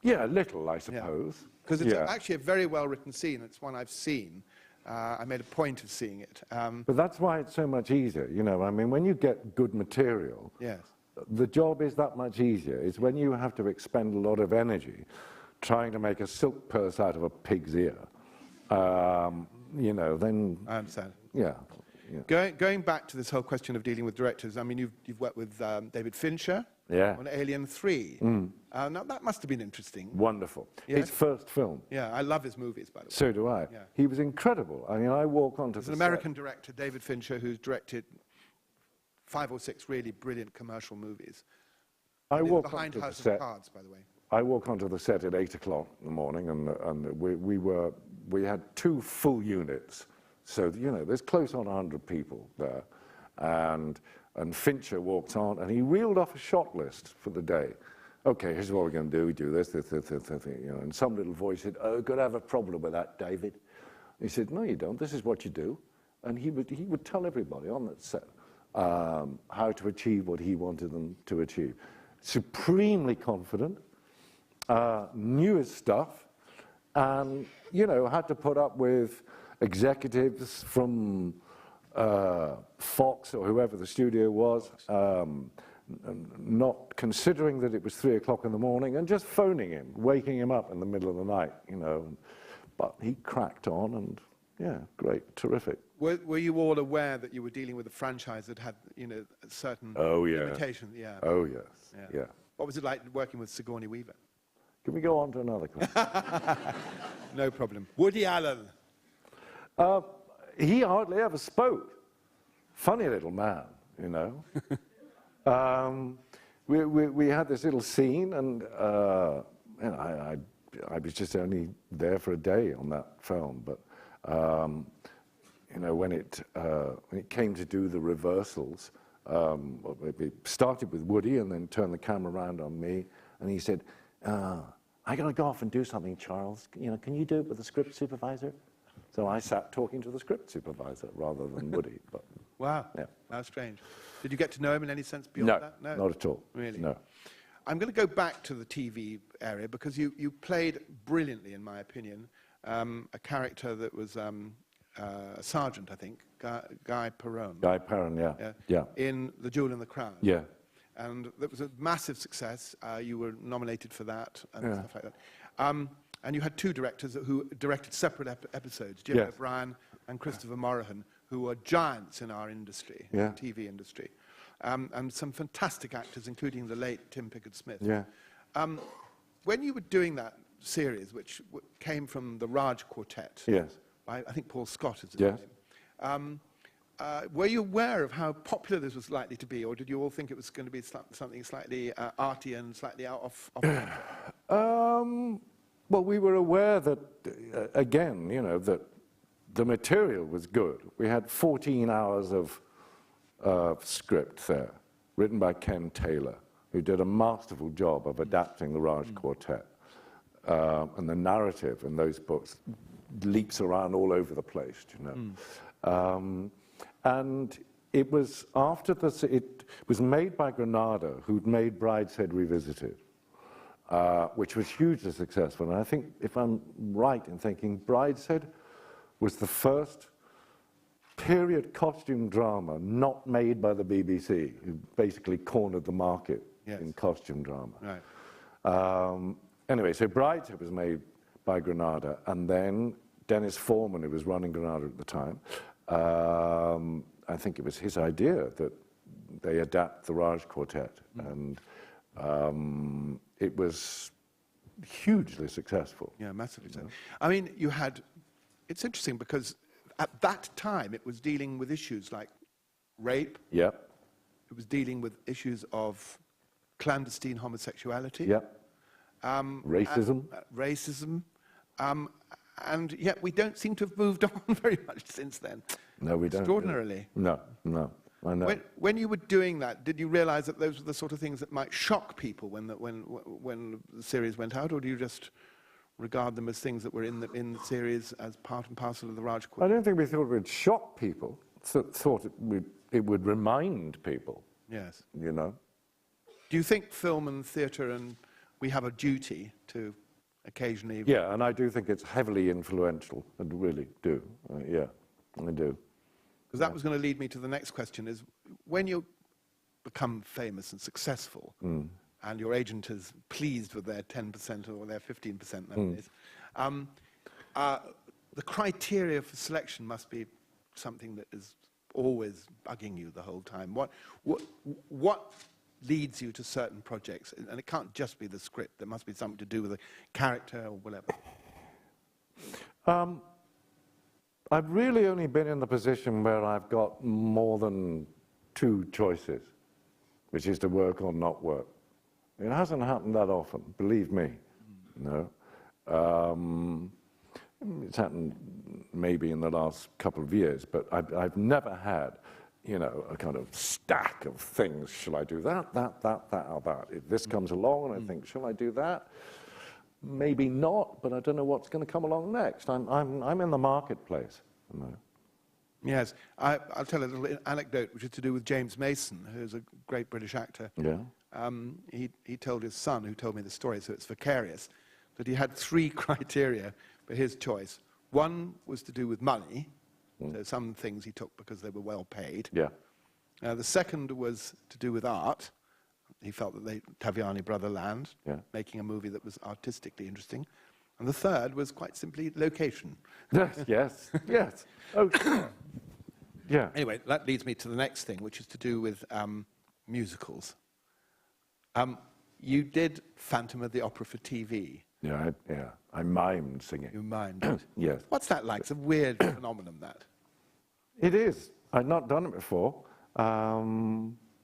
Yeah, a little, I suppose. Because it's actually a very well-written scene. It's one I've seen. I made a point of seeing it. But that's why it's so much easier, you know. I mean, when you get good material, Yes. the job is that much easier. It's when you have to expend a lot of energy trying to make a silk purse out of a pig's ear, you know, then... I understand. Yeah. Yeah. Going back to this whole question of dealing with directors, I mean, you've worked with David Fincher on Alien 3. Now, that must have been interesting. Wonderful. Yes? His first film. Yeah, I love his movies, by the way. So do I. Yeah. He was incredible. I mean, I walk onto the set. There's an American director, David Fincher, who's directed 5 or 6 really brilliant commercial movies. I walk Behind onto the House of set. Cards, by the way. I walk onto the set at 8 o'clock in the morning, and we had 2 full units. So, you know, there's close on 100 people there. And Fincher walked on, and he reeled off a shot list for the day. Okay, here's what we're going to do. We do this, you know. And some little voice said, "Oh, could I have a problem with that, David?" He said, "No, you don't. This is what you do." And he would tell everybody on that set how to achieve what he wanted them to achieve. Supremely confident, knew his stuff, and, you know, had to put up with executives from Fox or whoever the studio was, not considering that it was 3 o'clock in the morning and just phoning him, waking him up in the middle of the night, you know. But he cracked on and, yeah, great, terrific. Were you all aware that you were dealing with a franchise that had, you know, certain limitations? Yeah. Oh, yes, yeah. What was it like working with Sigourney Weaver? Can we go on to another question? No problem. Woody Allen. He hardly ever spoke. Funny little man, you know. We had this little scene, and you know, I was just only there for a day on that film. But you know, when it came to do the reversals, it started with Woody, and then turned the camera around on me, and he said, "I got to go off and do something, Charles. You know, can you do it with the script supervisor?" So I sat talking to the script supervisor rather than Woody. But wow, yeah. How strange. Did you get to know him in any sense beyond that? No, not at all. Really? No. I'm going to go back to the TV area because you played brilliantly, in my opinion, a character that was a sergeant, I think, Guy Perrone. Guy Perrone, yeah. In The Jewel in the Crown. Yeah. And that was a massive success. You were nominated for that and stuff like that. And you had two directors who directed separate episodes, Jim O'Brien and Christopher Moraghan, who were giants in our industry, the TV industry. And some fantastic actors, including the late Tim Pickard-Smith. Yeah. When you were doing that series, which came from the Raj Quartet, by, I think Paul Scott is his name, were you aware of how popular this was likely to be, or did you all think it was going to be something slightly arty and slightly off? Well, we were aware that, again, you know, that the material was good. We had 14 hours of script there, written by Ken Taylor, who did a masterful job of adapting the Raj Quartet. And the narrative in those books leaks around all over the place, you know. And it was after this, it was made by Granada, who'd made Brideshead Revisited, which was hugely successful. And I think, if I'm right in thinking, Brideshead was the first period costume drama not made by the BBC, who basically cornered the market in costume drama. Right. Anyway, so Brideshead was made by Granada, and then Dennis Foreman, who was running Granada at the time, I think it was his idea that they adapt the Raj Quartet, and it was hugely successful. Yeah, massively so. I mean, you had, it's interesting because at that time it was dealing with issues like rape. Yep. It was dealing with issues of clandestine homosexuality. Yep. Racism. Racism. And yet we don't seem to have moved on very much since then. No, we don't. Extraordinarily. No, I know. When you were doing that, did you realize that those were the sort of things that might shock people when the series went out, or do you just regard them as things that were in the series as part and parcel of the Raj Quartet? I don't think we thought it would shock people. Thought it would remind people. Yes. You know. Do you think film and theatre and we have a duty to occasionally... Yeah, and I do think it's heavily influential. I really do. Yeah, I do. Because that was going to lead me to the next question, is when you become famous and successful, and your agent is pleased with their 10% or their 15% nowadays, the criteria for selection must be something that is always bugging you the whole time. What leads you to certain projects? And it can't just be the script. There must be something to do with the character or whatever. I've really only been in the position where I've got more than two choices, which is to work or not work. It hasn't happened that often, believe me. No. It's happened maybe in the last couple of years, but I've never had, you know, a kind of stack of things. Shall I do that, or that? If this comes along and I think, shall I do that? Maybe not, but I don't know what's going to come along next. I'm in the marketplace. No. Yes, I'll tell a little anecdote which is to do with James Mason, who's a great British actor. Yeah. He told his son, who told me the story, so it's vicarious, that he had 3 criteria for his choice. One was to do with money, so some things he took because they were well paid. Yeah. The second was to do with art. He felt that Taviani Brother Land, making a movie that was artistically interesting. And the third was quite simply location. Yes. Oh, yeah. Anyway, that leads me to the next thing, which is to do with musicals. You did Phantom of the Opera for TV. Yeah. I mimed singing. You mimed. Yes. What's that like? It's a weird phenomenon, that. It is. I'd not done it before.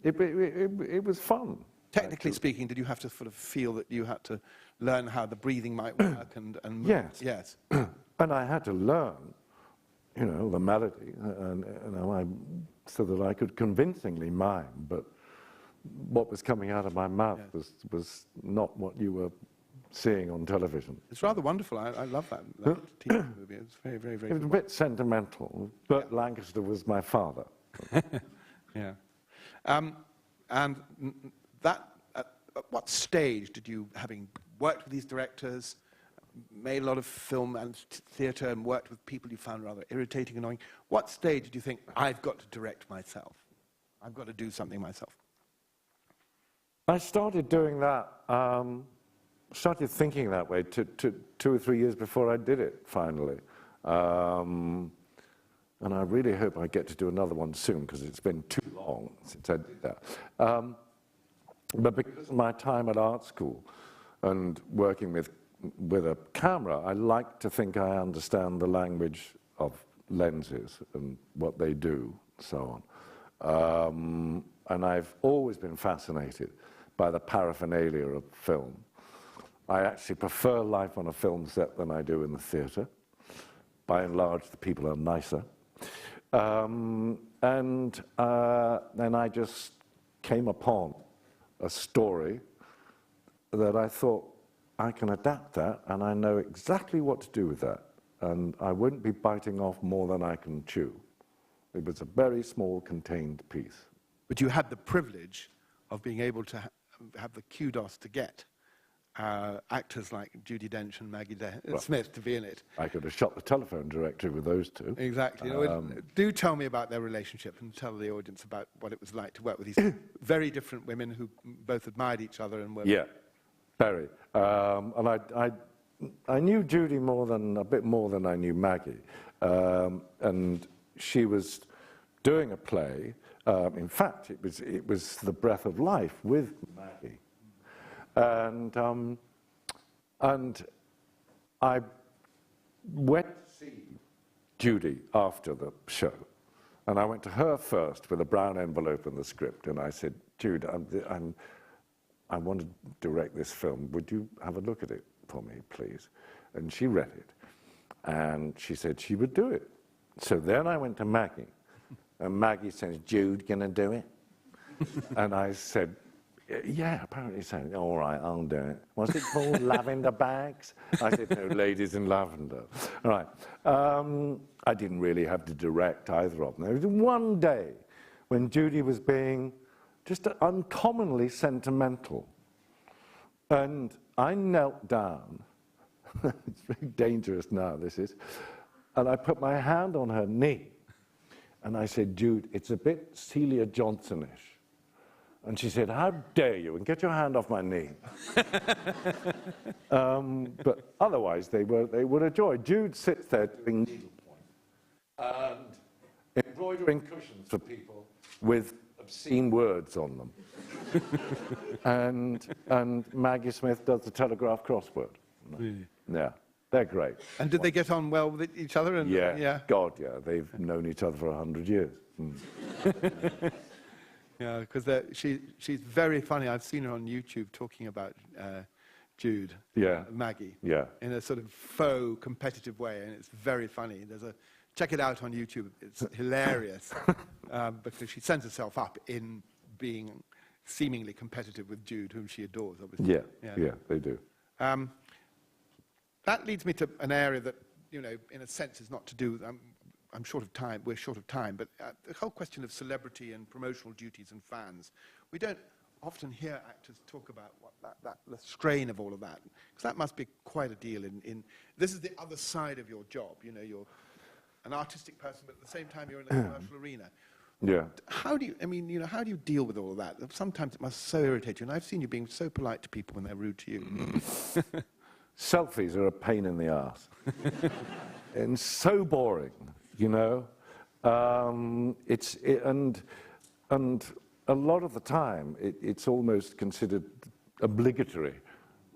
It was fun. Technically speaking, did you have to sort of feel that you had to learn how the breathing might work and move? Yes. Yes. And I had to learn, you know, the melody, and so that I could convincingly mime. But what was coming out of my mouth was not what you were seeing on television. It's rather wonderful. I love that TV movie. It's very, very, very. It was a bit sentimental. Burt Lancaster was my father. Yeah. And that at what stage did you, having worked with these directors, made a lot of film and theatre and worked with people you found rather irritating, annoying, what stage did you think, I've got to direct myself? I've got to do something myself? I started doing that, started thinking that way 2 or 3 years before I did it, finally. And I really hope I get to do another one soon, because it's been too long since I did that. But because of my time at art school and working with a camera, I like to think I understand the language of lenses and what they do, so on. And I've always been fascinated by the paraphernalia of film. I actually prefer life on a film set than I do in the theatre. By and large, the people are nicer. Then I just came upon a story that I thought, I can adapt that, and I know exactly what to do with that. And I wouldn't be biting off more than I can chew. It was a very small, contained piece. But you had the privilege of being able to have the kudos to get actors like Judi Dench and Maggie Smith to be in it. I could have shot the telephone directory with those two. Exactly. Do tell me about their relationship and tell the audience about what it was like to work with these very different women who both admired each other and were... Yeah, very. And I knew Judi a bit more than I knew Maggie. And she was doing a play. In fact, it was The Breath of Life with Maggie. And I went to see Judi after the show, and I went to her first with a brown envelope and the script, and I said, Jude, I want to direct this film. Would you have a look at it for me, please? And she read it, and she said she would do it. So then I went to Maggie, and Maggie says, Jude, gonna do it? And I said, yeah, apparently so. All right, I'll do it. What's it called? Lavender Bags? I said, no, Ladies in Lavender. All right. I didn't really have to direct either of them. There was one day when Judi was being just uncommonly sentimental. And I knelt down. It's very dangerous now, this is. And I put my hand on her knee. And I said, Jude, it's a bit Celia Johnson-ish. And she said, how dare you, and get your hand off my knee. But otherwise, they were a joy. Jude sits there doing needlepoint and embroidering cushions for people with obscene words on them. and Maggie Smith does the Telegraph crossword. Really? Yeah, they're great. And did they get on well with each other? And, yeah, God, yeah. They've known each other for 100 years. Mm. Yeah, because she's very funny. I've seen her on YouTube talking about Jude, Maggie, in a sort of faux competitive way, and it's very funny. Check it out on YouTube. It's hilarious because she sends herself up in being seemingly competitive with Jude, whom she adores, obviously. Yeah, they do. That leads me to an area that, you know, in a sense, is not to do with. I'm short of time, we're short of time, but the whole question of celebrity and promotional duties and fans, we don't often hear actors talk about what the strain of all of that, because that must be quite a deal this is the other side of your job, you know, you're an artistic person, but at the same time you're in a commercial arena. Yeah. How do you deal with all of that? Sometimes it must so irritate you, and I've seen you being so polite to people when they're rude to you. Selfies are a pain in the arse. And so boring. You know, and a lot of the time it's almost considered obligatory.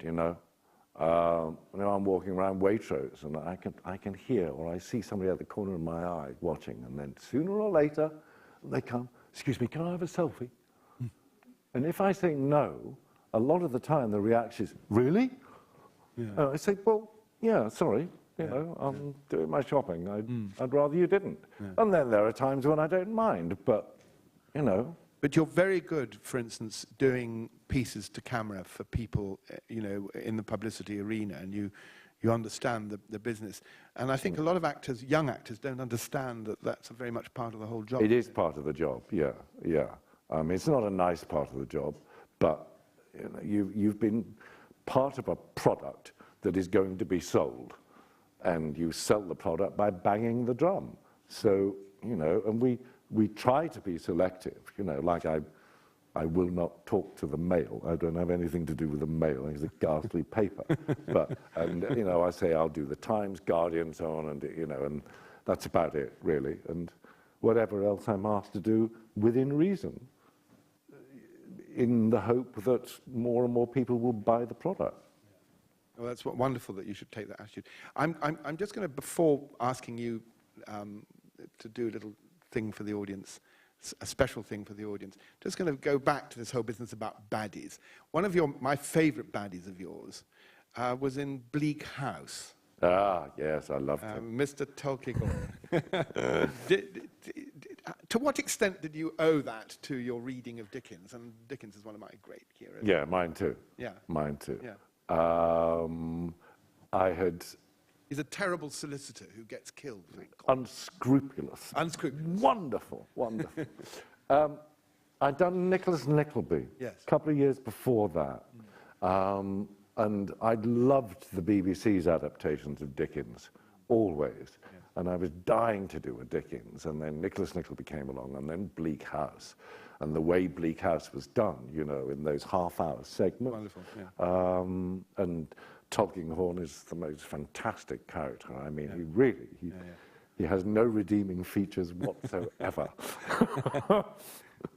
You know, I'm walking around Waitrose and I can hear or I see somebody at the corner of my eye watching, and then sooner or later they come. Excuse me, can I have a selfie? And if I say no, a lot of the time the reaction is really. Yeah. I say, well, yeah, sorry. You know, I'm doing my shopping. I'd rather you didn't. Yeah. And then there are times when I don't mind, but, you know. But you're very good, for instance, doing pieces to camera for people, you know, in the publicity arena, and you understand the business. And I think a lot of actors, young actors, don't understand that that's a very much part of the whole job. It is part of the job, yeah. It's not a nice part of the job, but You know, you've been part of a product that is going to be sold, and you sell the product by banging the drum. So, you know, and we try to be selective, you know, like I will not talk to the Mail. I don't have anything to do with the Mail. It's a ghastly paper. But, and, you know, I say I'll do the Times, Guardian, so on, and, you know, and that's about it, really. And whatever else I'm asked to do within reason, in the hope that more and more people will buy the product. Well, that's wonderful that you should take that attitude. I'm just going to, before asking you to do a little thing for the audience, a special thing for the audience, just going to go back to this whole business about baddies. One of my favourite baddies of yours was in Bleak House. Ah, yes, I loved him. Mr. Tulkinghorn. To what extent did you owe that to your reading of Dickens? And Dickens is one of my great heroes. Yeah, mine too. Yeah. Mine too. Yeah. He's a terrible solicitor who gets killed. Unscrupulous. Unscrupulous. Wonderful, wonderful. I'd done Nicholas Nickleby yes. a couple of years before that. And I'd loved the BBC's adaptations of Dickens, always. Yeah. And I was dying to do a Dickens. And then Nicholas Nickleby came along, and then Bleak House. And the way Bleak House was done, you know, in those half-hour segments. Wonderful, yeah. And Tulkinghorn is the most fantastic character. I mean, he really, he has no redeeming features whatsoever.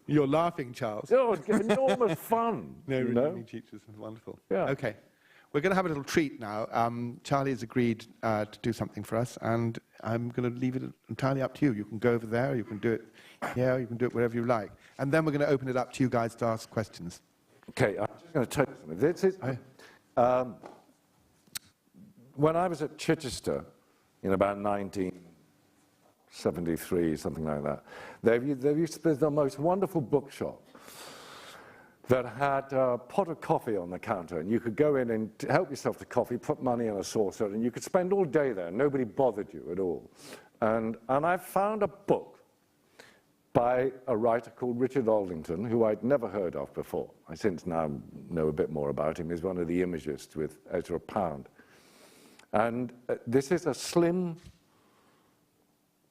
You're laughing, Charles. Oh, it's enormous fun. No redeeming features, wonderful. Yeah. Okay. We're going to have a little treat now. Charlie has agreed to do something for us, and I'm going to leave it entirely up to you. You can go over there, you can do it here, you can do it wherever you like. And then we're going to open it up to you guys to ask questions. Okay, I'm just going to tell you something. This is, when I was at Chichester in about 1973, something like that, there used to be the most wonderful bookshop that had a pot of coffee on the counter, and you could go in and help yourself to coffee, put money in a saucer, and you could spend all day there. Nobody bothered you at all. And I found a book by a writer called Richard Aldington, who I'd never heard of before. I since now know a bit more about him. He's one of the imagists with Ezra Pound. And this is a slim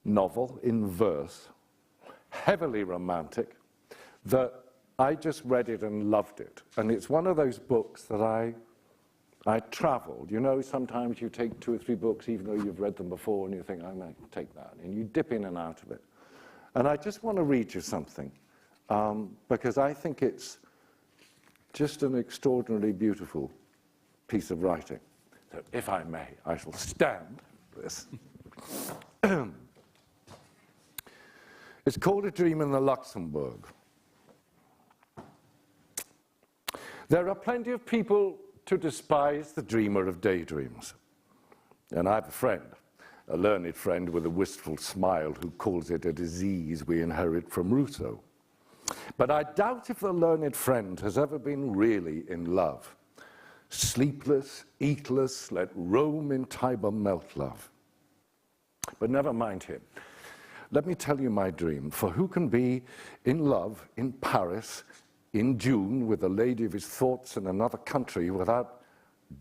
novel in verse, heavily romantic, that I just read it and loved it. And it's one of those books that I traveled. You know, sometimes you take 2 or 3 books, even though you've read them before, and you think, I might take that. And you dip in and out of it. And I just want to read you something, because I think it's just an extraordinarily beautiful piece of writing. So if I may, I shall stand for this. It's called A Dream in the Luxembourg. There are plenty of people to despise the dreamer of daydreams. And I have a friend, a learned friend with a wistful smile, who calls it a disease we inherit from Rousseau. But I doubt if the learned friend has ever been really in love. Sleepless, eatless, let Rome in Tiber melt, love. But never mind him. Let me tell you my dream, for who can be in love in Paris in June with a lady of his thoughts in another country without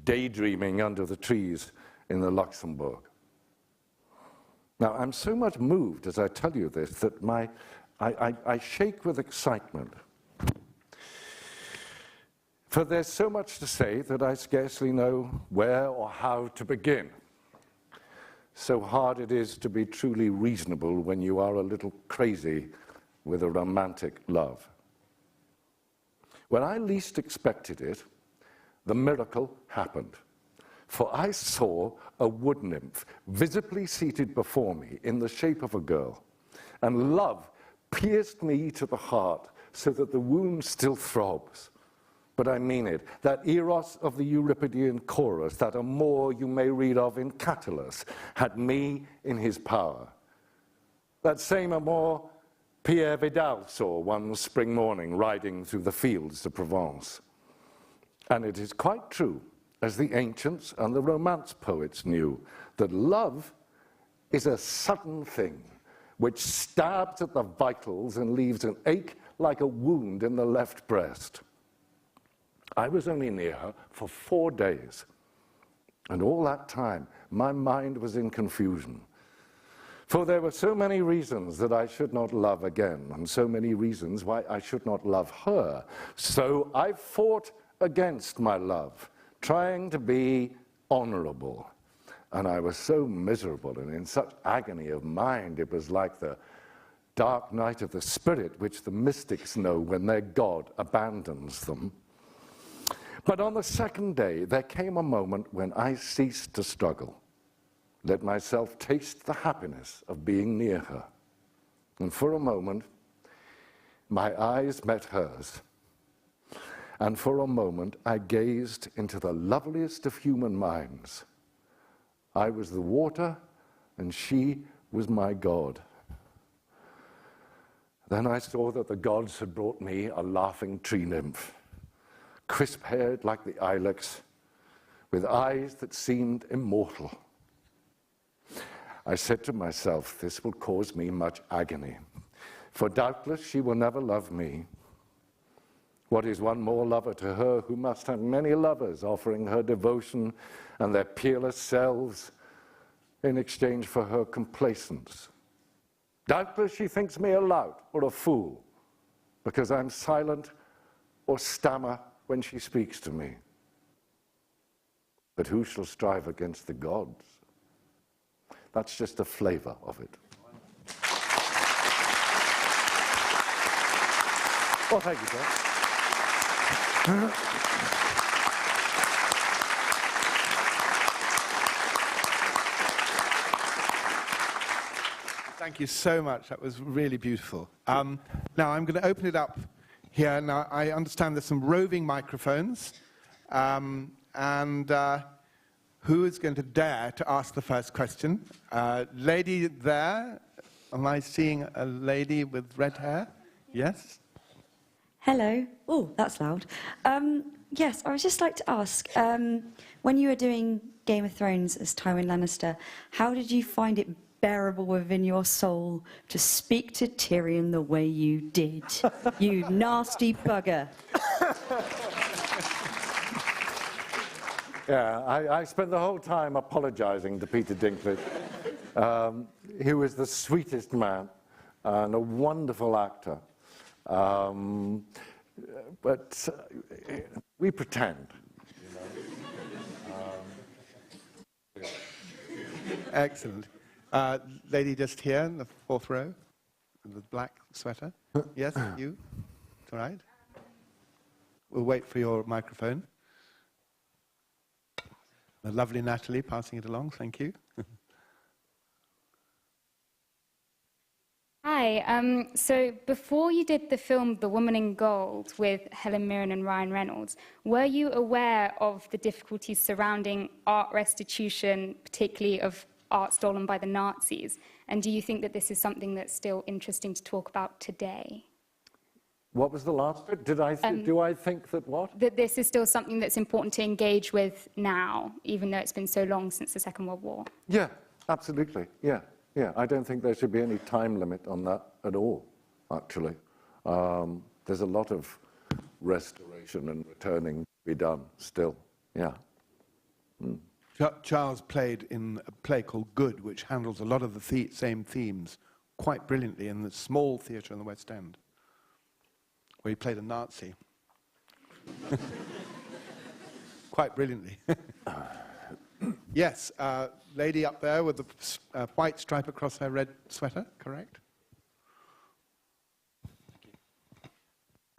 daydreaming under the trees in the Luxembourg? Now, I'm so much moved as I tell you this that I shake with excitement. For there's so much to say that I scarcely know where or how to begin. So hard it is to be truly reasonable when you are a little crazy with a romantic love. When I least expected it, the miracle happened. For I saw a wood nymph visibly seated before me in the shape of a girl, and love pierced me to the heart so that the wound still throbs. But I mean it, that eros of the Euripidean chorus, that amour you may read of in Catullus, had me in his power. That same amour Pierre Vidal saw one spring morning riding through the fields of Provence. And it is quite true, as the ancients and the Romance poets knew, that love is a sudden thing which stabs at the vitals and leaves an ache like a wound in the left breast. I was only near her for 4 days, and all that time my mind was in confusion. For there were so many reasons that I should not love again, and so many reasons why I should not love her. So I fought against my love, trying to be honorable. And I was so miserable and in such agony of mind, it was like the dark night of the spirit, which the mystics know when their God abandons them. But on the second day, there came a moment when I ceased to struggle, let myself taste the happiness of being near her. And for a moment, my eyes met hers. And for a moment, I gazed into the loveliest of human minds. I was the water, and she was my God. Then I saw that the gods had brought me a laughing tree nymph, crisp-haired like the ilex, with eyes that seemed immortal. I said to myself, this will cause me much agony, for doubtless she will never love me. What is one more lover to her who must have many lovers offering her devotion and their peerless selves in exchange for her complacence? Doubtless she thinks me a lout or a fool because I'm silent or stammer when she speaks to me. But who shall strive against the gods? That's just a flavor of it. Well, thank you, sir. Thank you so much. That was really beautiful. Now I'm going to open it up here. Now I understand there's some roving microphones. Who is going to dare to ask the first question? Lady there. Am I seeing a lady with red hair? Yes? Hello. Oh, that's loud. Yes, I would just like to ask, when you were doing Game of Thrones as Tywin Lannister, how did you find it bearable within your soul to speak to Tyrion the way you did? You nasty bugger. Yeah, I spent the whole time apologizing to Peter Dinklage. He was the sweetest man and a wonderful actor. But we pretend. Excellent. Lady just here in the fourth row, with the black sweater. Yes, you? It's all right. We'll wait for your microphone. The lovely Natalie passing it along. Thank you. Hi. So before you did the film The Woman in Gold with Helen Mirren and Ryan Reynolds, were you aware of the difficulties surrounding art restitution, particularly of art stolen by the Nazis? And do you think that this is something that's still interesting to talk about today? What was the last bit? Do I think that what? That this is still something that's important to engage with now, even though it's been so long since the Second World War? Yeah, absolutely. Yeah. Yeah, I don't think there should be any time limit on that at all, actually. There's a lot of restoration and returning to be done still, yeah. Mm. Charles played in a play called Good, which handles a lot of the same themes quite brilliantly in the small theatre in the West End, where he played a Nazi. Quite brilliantly. Yes, lady up there with the white stripe across her red sweater, correct?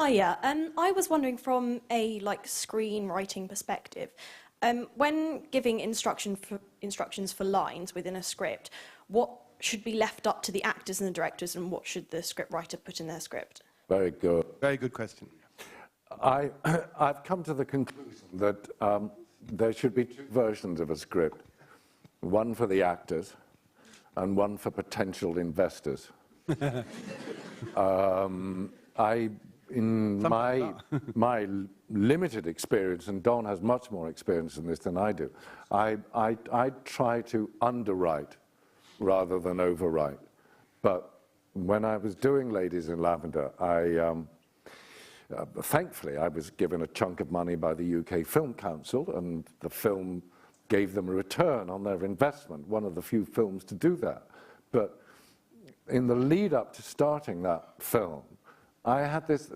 Hiya. I was wondering from a screenwriting perspective, when giving instructions for lines within a script, what should be left up to the actors and the directors, and what should the scriptwriter put in their script? Very good. Very good question. I've come to the conclusion that there should be two versions of a script, one for the actors and one for potential investors. In my limited experience, and Don has much more experience in this than I do, I try to underwrite rather than overwrite. But when I was doing Ladies in Lavender, thankfully, I was given a chunk of money by the UK Film Council, and the film gave them a return on their investment, one of the few films to do that. But in the lead up to starting that film, I had this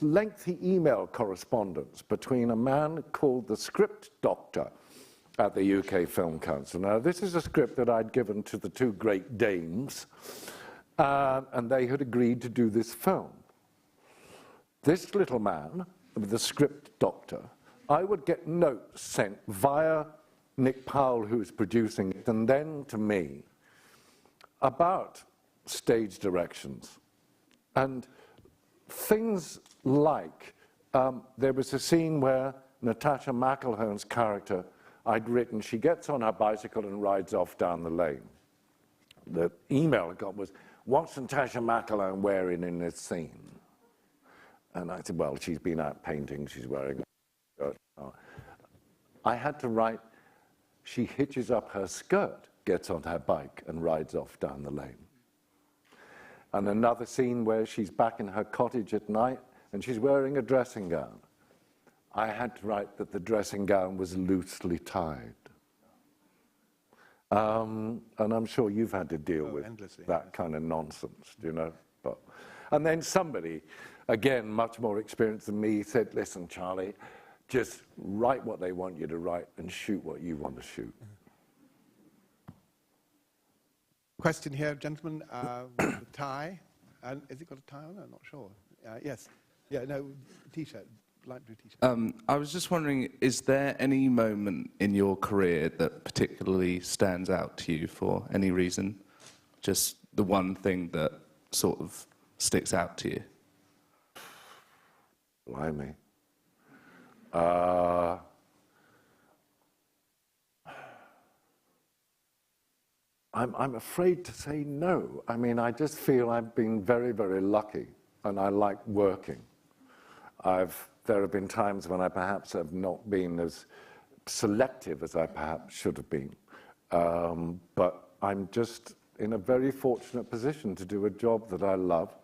lengthy email correspondence between a man called the script doctor at the UK Film Council. Now, this is a script that I'd given to the two great dames, and they had agreed to do this film. This little man, the script doctor, I would get notes sent via Nick Powell, who was producing it, and then to me, about stage directions. And things like, there was a scene where Natasha McElhern's character I'd written, she gets on her bicycle and rides off down the lane. The email I got was, what's Natasha McElhern wearing in this scene? And I said, well, she's been out painting, she's wearing a skirt. I had to write, she hitches up her skirt, gets on her bike and rides off down the lane. And another scene where she's back in her cottage at night and she's wearing a dressing gown. I had to write that the dressing gown was loosely tied. And I'm sure you've had to deal with that kind of nonsense, you know. And then somebody, again, much more experienced than me, said, listen, Charlie, just write what they want you to write and shoot what you want to shoot. Question here, gentleman, with a tie. Has it got a tie on? I'm not sure. Yes. Yeah, no, T-shirt, light blue T-shirt. I was just wondering, is there any moment in your career that particularly stands out to you for any reason? Just the one thing that sort of sticks out to you? Blimey. I'm afraid to say no. I mean, I just feel I've been very, very lucky, and I like working. There have been times when I perhaps have not been as selective as I perhaps should have been. But I'm just in a very fortunate position to do a job that I love,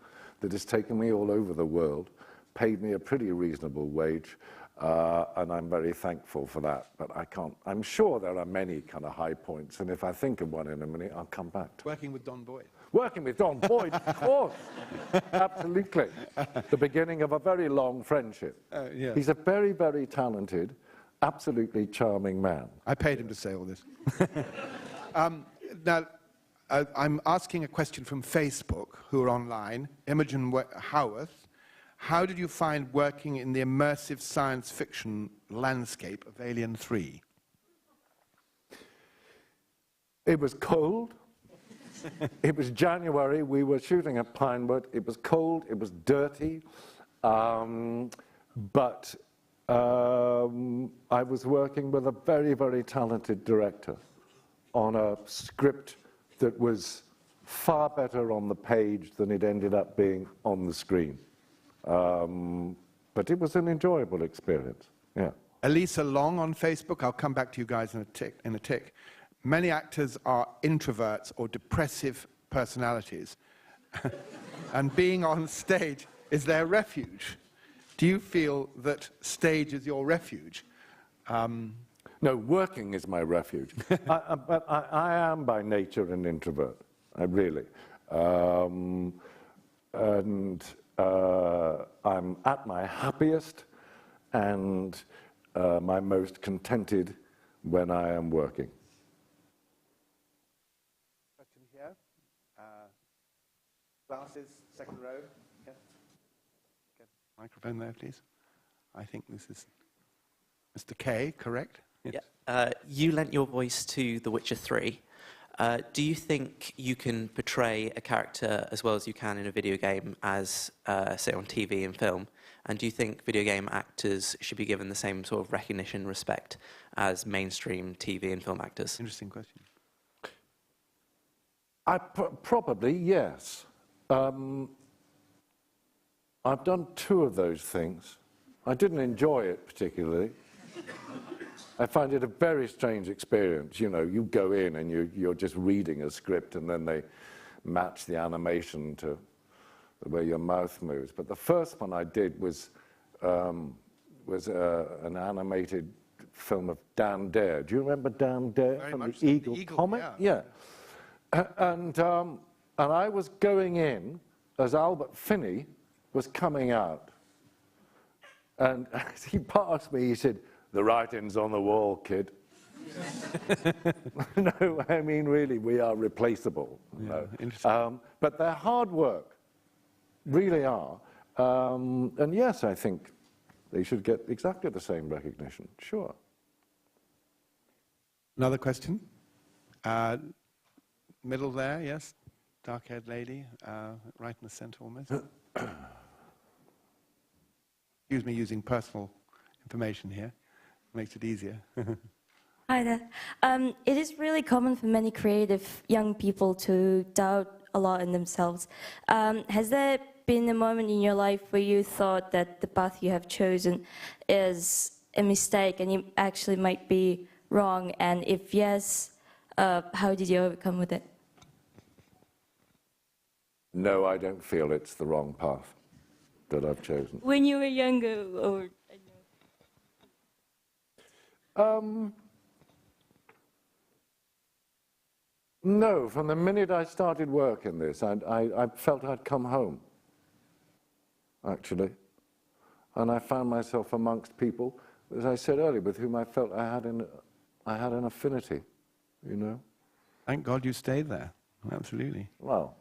that has taken me all over the world, paid me a pretty reasonable wage, and I'm very thankful for that. But I'm sure there are many kind of high points, and if I think of one in a minute, I'll come back to it. Working with Don Boyd. Working with Don Boyd, of course. Absolutely. The beginning of a very long friendship. Yeah. He's a very, very talented, absolutely charming man. I paid him to say all this. Now, I'm asking a question from Facebook, who are online. Imogen Howarth. How did you find working in the immersive science fiction landscape of Alien 3? It was cold. It was January. We were shooting at Pinewood. It was cold. It was dirty. But I was working with a very, very talented director on a script that was far better on the page than it ended up being on the screen. But it was an enjoyable experience, yeah. Elisa Long on Facebook. I'll come back to you guys in a tick. Many actors are introverts or depressive personalities, and being on stage is their refuge. Do you feel that stage is your refuge? No, working is my refuge. But I am by nature an introvert, really. I'm at my happiest and my most contented when I am working. Question here. Glasses, second row. Yes. Get microphone there, please. I think this is Mr. K, correct? Yes. Yeah. You lent your voice to The Witcher 3. Do you think you can portray a character as well as you can in a video game as, say, on TV and film? And do you think video game actors should be given the same sort of recognition, respect as mainstream TV and film actors? Interesting question. Probably, yes. I've done 2 of those things. I didn't enjoy it particularly. I find it a very strange experience. You know, you go in and you're just reading a script and then they match the animation to the way your mouth moves. But the first one I did was was an animated film of Dan Dare. Do you remember Dan Dare Very from much the so. Eagle The Eagle, comic? yeah. And I was going in as Albert Finney was coming out. And as he passed me, he said, "The writing's on the wall, kid." No, I mean, really, we are replaceable. Yeah, interesting. But they're hard work, really are. And yes, I think they should get exactly the same recognition, sure. Another question? Middle there, yes? Dark-haired lady, right in the center almost. Excuse me using personal information here. Makes it easier. Hi there. It is really common for many creative young people to doubt a lot in themselves. Has there been a moment in your life where you thought that the path you have chosen is a mistake and you actually might be wrong? And if yes, how did you overcome with it? No, I don't feel it's the wrong path that I've chosen. When you were younger, or... No, from the minute I started work in this, I felt I'd come home, actually. And I found myself amongst people, as I said earlier, with whom I felt I had an affinity, you know. Thank God you stayed there. Absolutely. Well.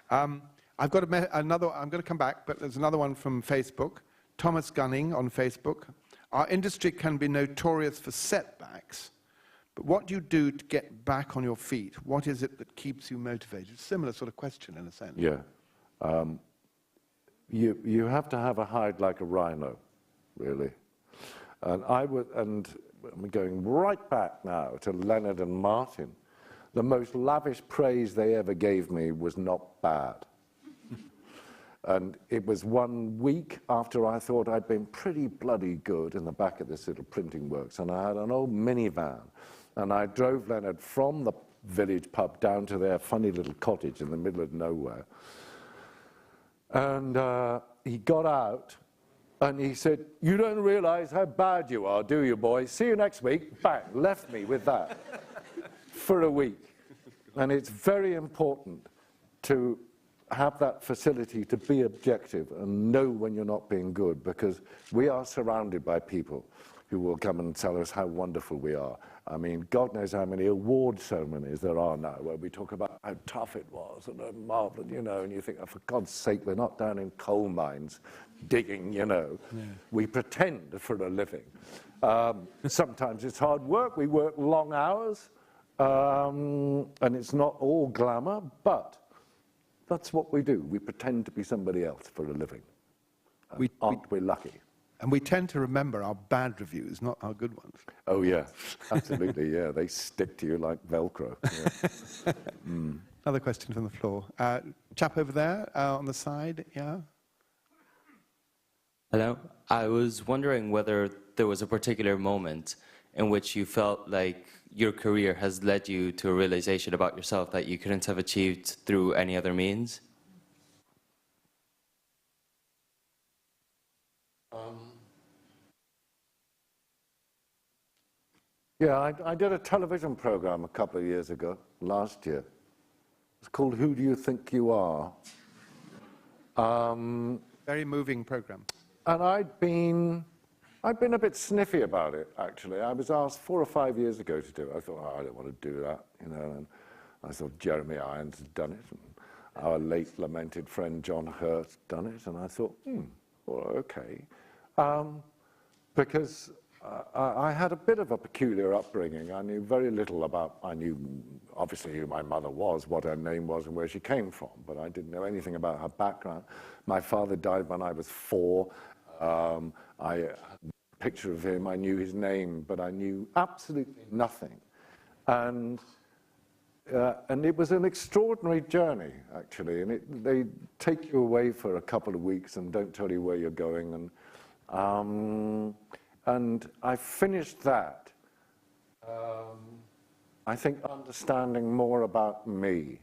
I've got another, I'm going to come back, but there's another one from Facebook. Thomas Gunning on Facebook. Our industry can be notorious for setbacks, but what do you do to get back on your feet? What is it that keeps you motivated? Similar sort of question in a sense. Yeah. You have to have a hide like a rhino, really. And I'm going right back now to Leonard and Martin. The most lavish praise they ever gave me was not bad. And it was 1 week after I thought I'd been pretty bloody good in the back of this little printing works, and I had an old minivan, and I drove Leonard from the village pub down to their funny little cottage in the middle of nowhere. And he got out, and he said, "You don't realize how bad you are, do you, boy? See you next week." Bang, left me with that for a week. And it's very important to have that facility to be objective and know when you're not being good, because we are surrounded by people who will come and tell us how wonderful we are. I mean, God knows how many award ceremonies there are now where we talk about how tough it was and how marvelous, you know, and you think, oh, for God's sake, we're not down in coal mines digging, you know. Yeah. We pretend for a living. Sometimes it's hard work. We work long hours, and it's not all glamour, but that's what we do. We pretend to be somebody else for a living. Aren't we lucky? And we tend to remember our bad reviews, not our good ones. Oh, yeah, absolutely, yeah. They stick to you like Velcro. Yeah. Another question from the floor. Chap over there on the side, yeah? Hello. I was wondering whether there was a particular moment in which you felt like your career has led you to a realization about yourself that you couldn't have achieved through any other means? Yeah, I did a television program a couple of years ago, last year. It's called Who Do You Think You Are? Very moving program. And I'd been a bit sniffy about it, actually. I was asked 4 or 5 years ago to do it. I thought, oh, I don't want to do that, you know. And I thought Jeremy Irons had done it, and our late lamented friend John Hurt had done it. And I thought, well, okay. Because I had a bit of a peculiar upbringing. I knew very little about, I knew obviously who my mother was, what her name was, and where she came from, but I didn't know anything about her background. My father died when I was 4. I had a picture of him, I knew his name, but I knew absolutely nothing. And it was an extraordinary journey, actually, and they take you away for a couple of weeks and don't tell you where you're going. And I finished that, I think, understanding more about me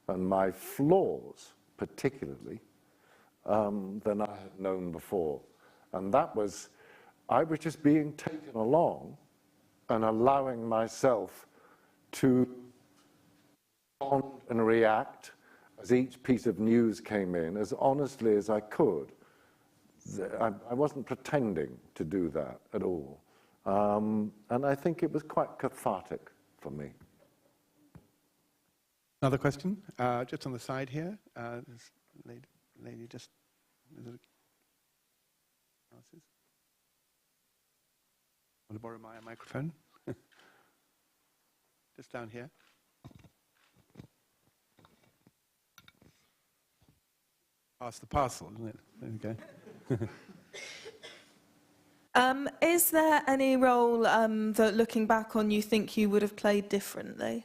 and my flaws, particularly, than I had known before. And that was, I was just being taken along and allowing myself to respond and react as each piece of news came in as honestly as I could. I wasn't pretending to do that at all. And I think it was quite cathartic for me. Another question, just on the side here. This lady just... Want to borrow my microphone? Just down here. Pass the parcel, isn't it? There we go. Is there any role that, looking back on, you think you would have played differently?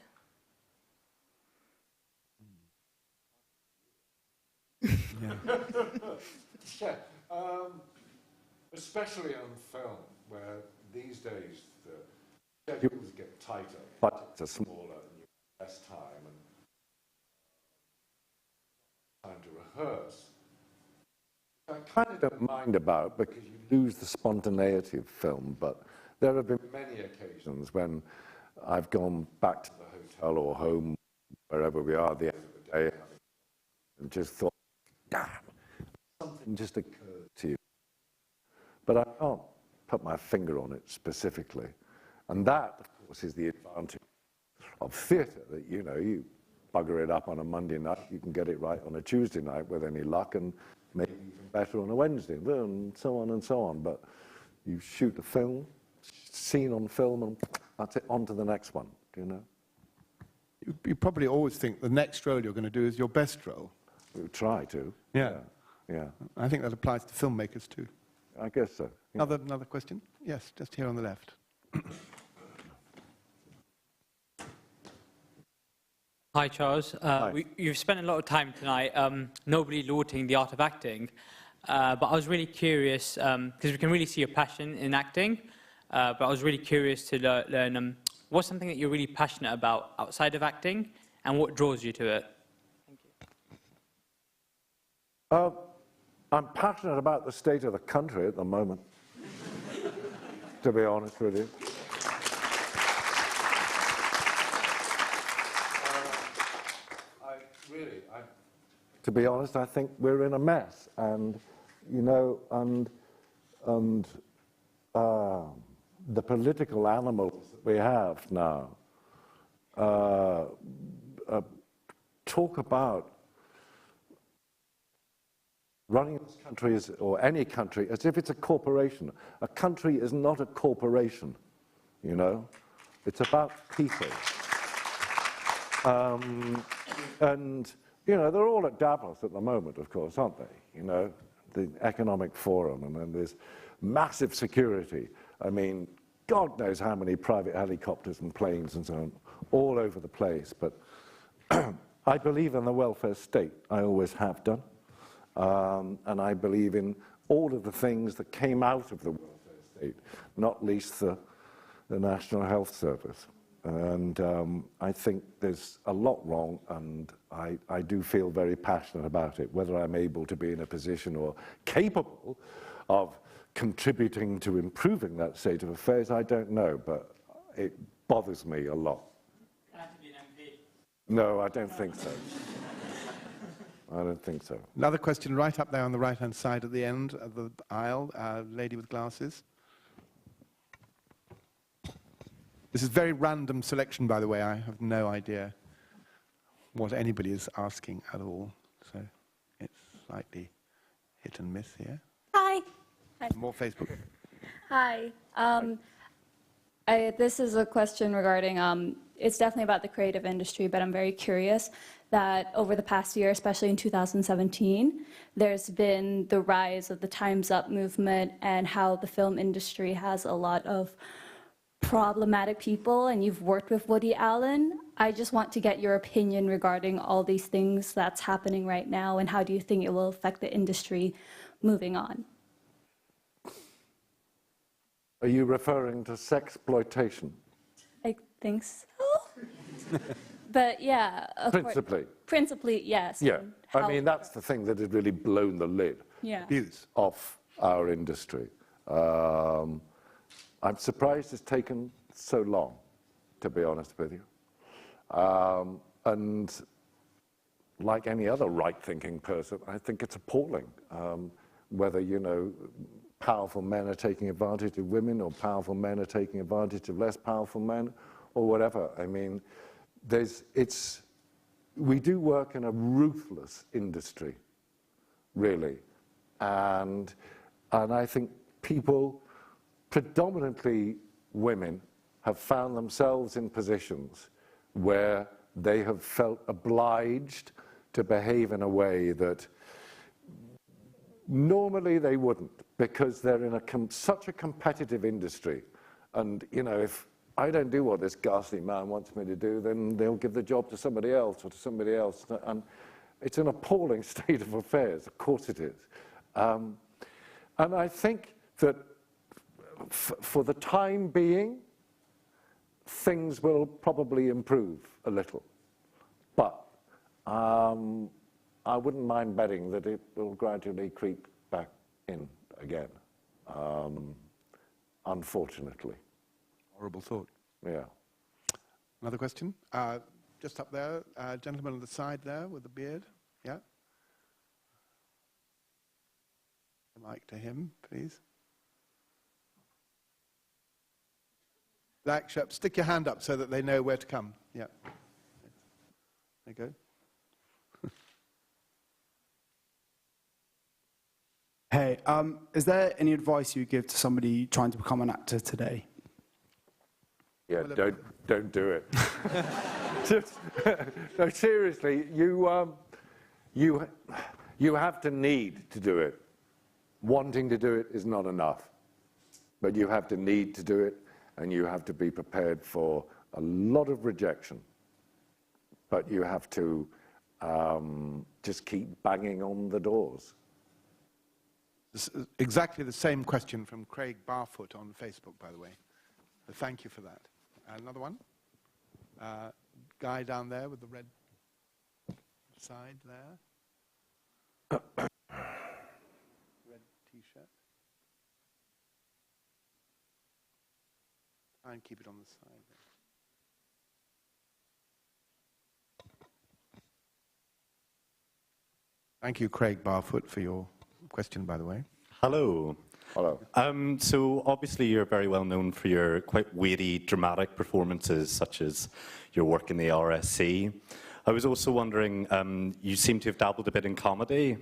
Yeah. Especially on film, where these days the schedules get tighter, budgets are smaller, and you have less time and time to rehearse. I kind of don't mind about, because you lose the spontaneity of film, but there have been many occasions when I've gone back to the hotel or home, wherever we are at the end of the day, and just thought, damn, something just occurred to you. But I can't put my finger on it specifically. And that, of course, is the advantage of theatre, that, you know, you bugger it up on a Monday night, you can get it right on a Tuesday night with any luck, and maybe even better on a Wednesday, and so on and so on. But you shoot a film, scene on film, and that's it, on to the next one, you know? You probably always think the next role you're going to do is your best role. We try to. Yeah. Yeah. I think that applies to filmmakers too. I guess so. Yeah. Another question? Yes, just here on the left. Hi, Charles. Hi. You've spent a lot of time tonight nobly lauding the art of acting, but I was really curious, because we can really see your passion in acting, but I was really curious to learn what's something that you're really passionate about outside of acting, and what draws you to it? Thank you. I'm passionate about the state of the country at the moment, to be honest with you. To be honest, I think we're in a mess, and, you know, and the political animals that we have now talk about running this country, or any country, as if it's a corporation. A country is not a corporation, you know. It's about people. And, you know, they're all at Davos at the moment, of course, aren't they? You know, the Economic Forum, and then there's massive security. I mean, God knows how many private helicopters and planes and so on, all over the place. But I believe in the welfare state. I always have done. And I believe in all of the things that came out of the welfare state, not least the National Health Service. And I think there's a lot wrong, and I do feel very passionate about it. Whether I'm able to be in a position or capable of contributing to improving that state of affairs, I don't know, but it bothers me a lot. Can I have to be an MP? No, I don't think so. I don't think so. Another question right up there on the right-hand side at the end of the aisle, lady with glasses. This is very random selection, by the way. I have no idea what anybody is asking at all, so it's slightly hit and miss here. Hi. Hi. More Facebook. Hi. This is a question regarding, it's definitely about the creative industry, but I'm very curious that over the past year, especially in 2017, there's been the rise of the Time's Up movement and how the film industry has a lot of problematic people, and you've worked with Woody Allen. I just want to get your opinion regarding all these things that's happening right now, and how do you think it will affect the industry moving on? Are you referring to sexploitation? I think so. But yeah, Principally. Principally, yes. Yeah, I mean, that's the thing that has really blown the lid Yeah. off our industry. I'm surprised it's taken so long, to be honest with you. And like any other right-thinking person, I think it's appalling whether, you know, powerful men are taking advantage of women or powerful men are taking advantage of less powerful men or whatever. I mean, we do work in a ruthless industry, really. And I think people, predominantly women, have found themselves in positions where they have felt obliged to behave in a way that normally they wouldn't, because they're in such a competitive industry. And, you know, if I don't do what this ghastly man wants me to do, then they'll give the job to somebody else or to somebody else. And it's an appalling state of affairs, of course it is. And I think that for the time being, things will probably improve a little. But I wouldn't mind betting that it will gradually creep back in again, unfortunately. Horrible thought. Yeah. Another question? Just up there, gentleman on the side there with the beard. Yeah. The mic to him, please. Black shirt, stick your hand up so that they know where to come. Yeah. There you go. Hey, is there any advice you give to somebody trying to become an actor today? Yeah, don't do it. No, seriously, you have to need to do it. Wanting to do it is not enough, but you have to need to do it, and you have to be prepared for a lot of rejection. But you have to just keep banging on the doors. This is exactly the same question from Craig Barfoot on Facebook, by the way. So thank you for that. Another one. Guy down there with the red side there. Red t-shirt. Try and keep it on the side there. Thank you, Craig Barfoot, for your question, by the way. Hello. Hello. So obviously you're very well known for your quite weighty, dramatic performances, such as your work in the RSC. I was also wondering, you seem to have dabbled a bit in comedy,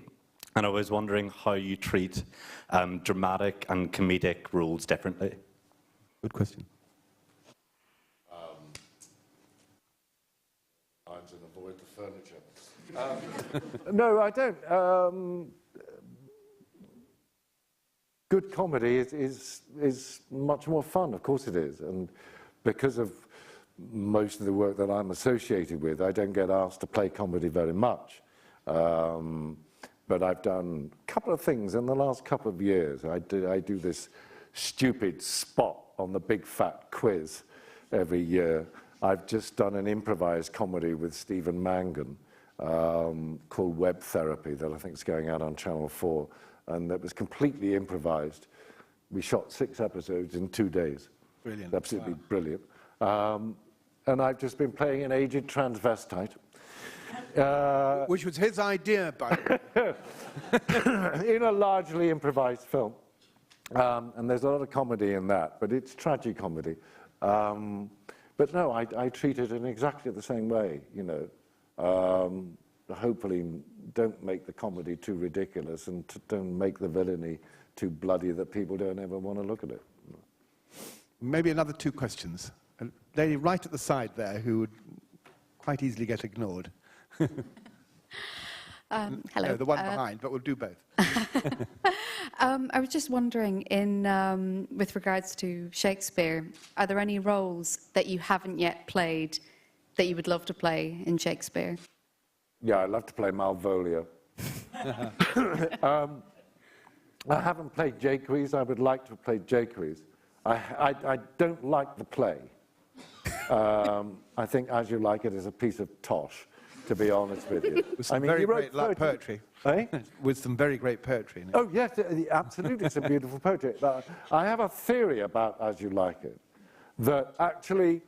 and I was wondering how you treat dramatic and comedic roles differently. Good question. I'm to avoid the furniture. No, I don't. Good comedy is much more fun, of course it is, and because of most of the work that I'm associated with, I don't get asked to play comedy very much. But I've done a couple of things in the last couple of years. I do this stupid spot on the Big Fat Quiz every year. I've just done an improvised comedy with Stephen Mangan called Web Therapy that I think is going out on Channel 4. And that was completely improvised. We shot 6 episodes in 2 days. Brilliant. Absolutely wow. Brilliant. And I've just been playing an aged transvestite. Which was his idea, by the way. In a largely improvised film. And there's a lot of comedy in that, but it's tragicomedy. But no, I treat it in exactly the same way, you know. Hopefully don't make the comedy too ridiculous and don't make the villainy too bloody that people don't ever want to look at it. Maybe another 2 questions. A lady right at the side there who would quite easily get ignored. Hello. No, the one behind, but we'll do both. I was just wondering, with regards to Shakespeare, are there any roles that you haven't yet played that you would love to play in Shakespeare? Yeah, I'd love to play Malvolio. I haven't played Jaques. I would like to have played Jaques. I don't like the play. I think As You Like It is a piece of tosh. to be honest with you. With some very great poetry. Eh? With some very great poetry in it. Oh, yes, absolutely, it's a beautiful poetry. I have a theory about As You Like It, that actually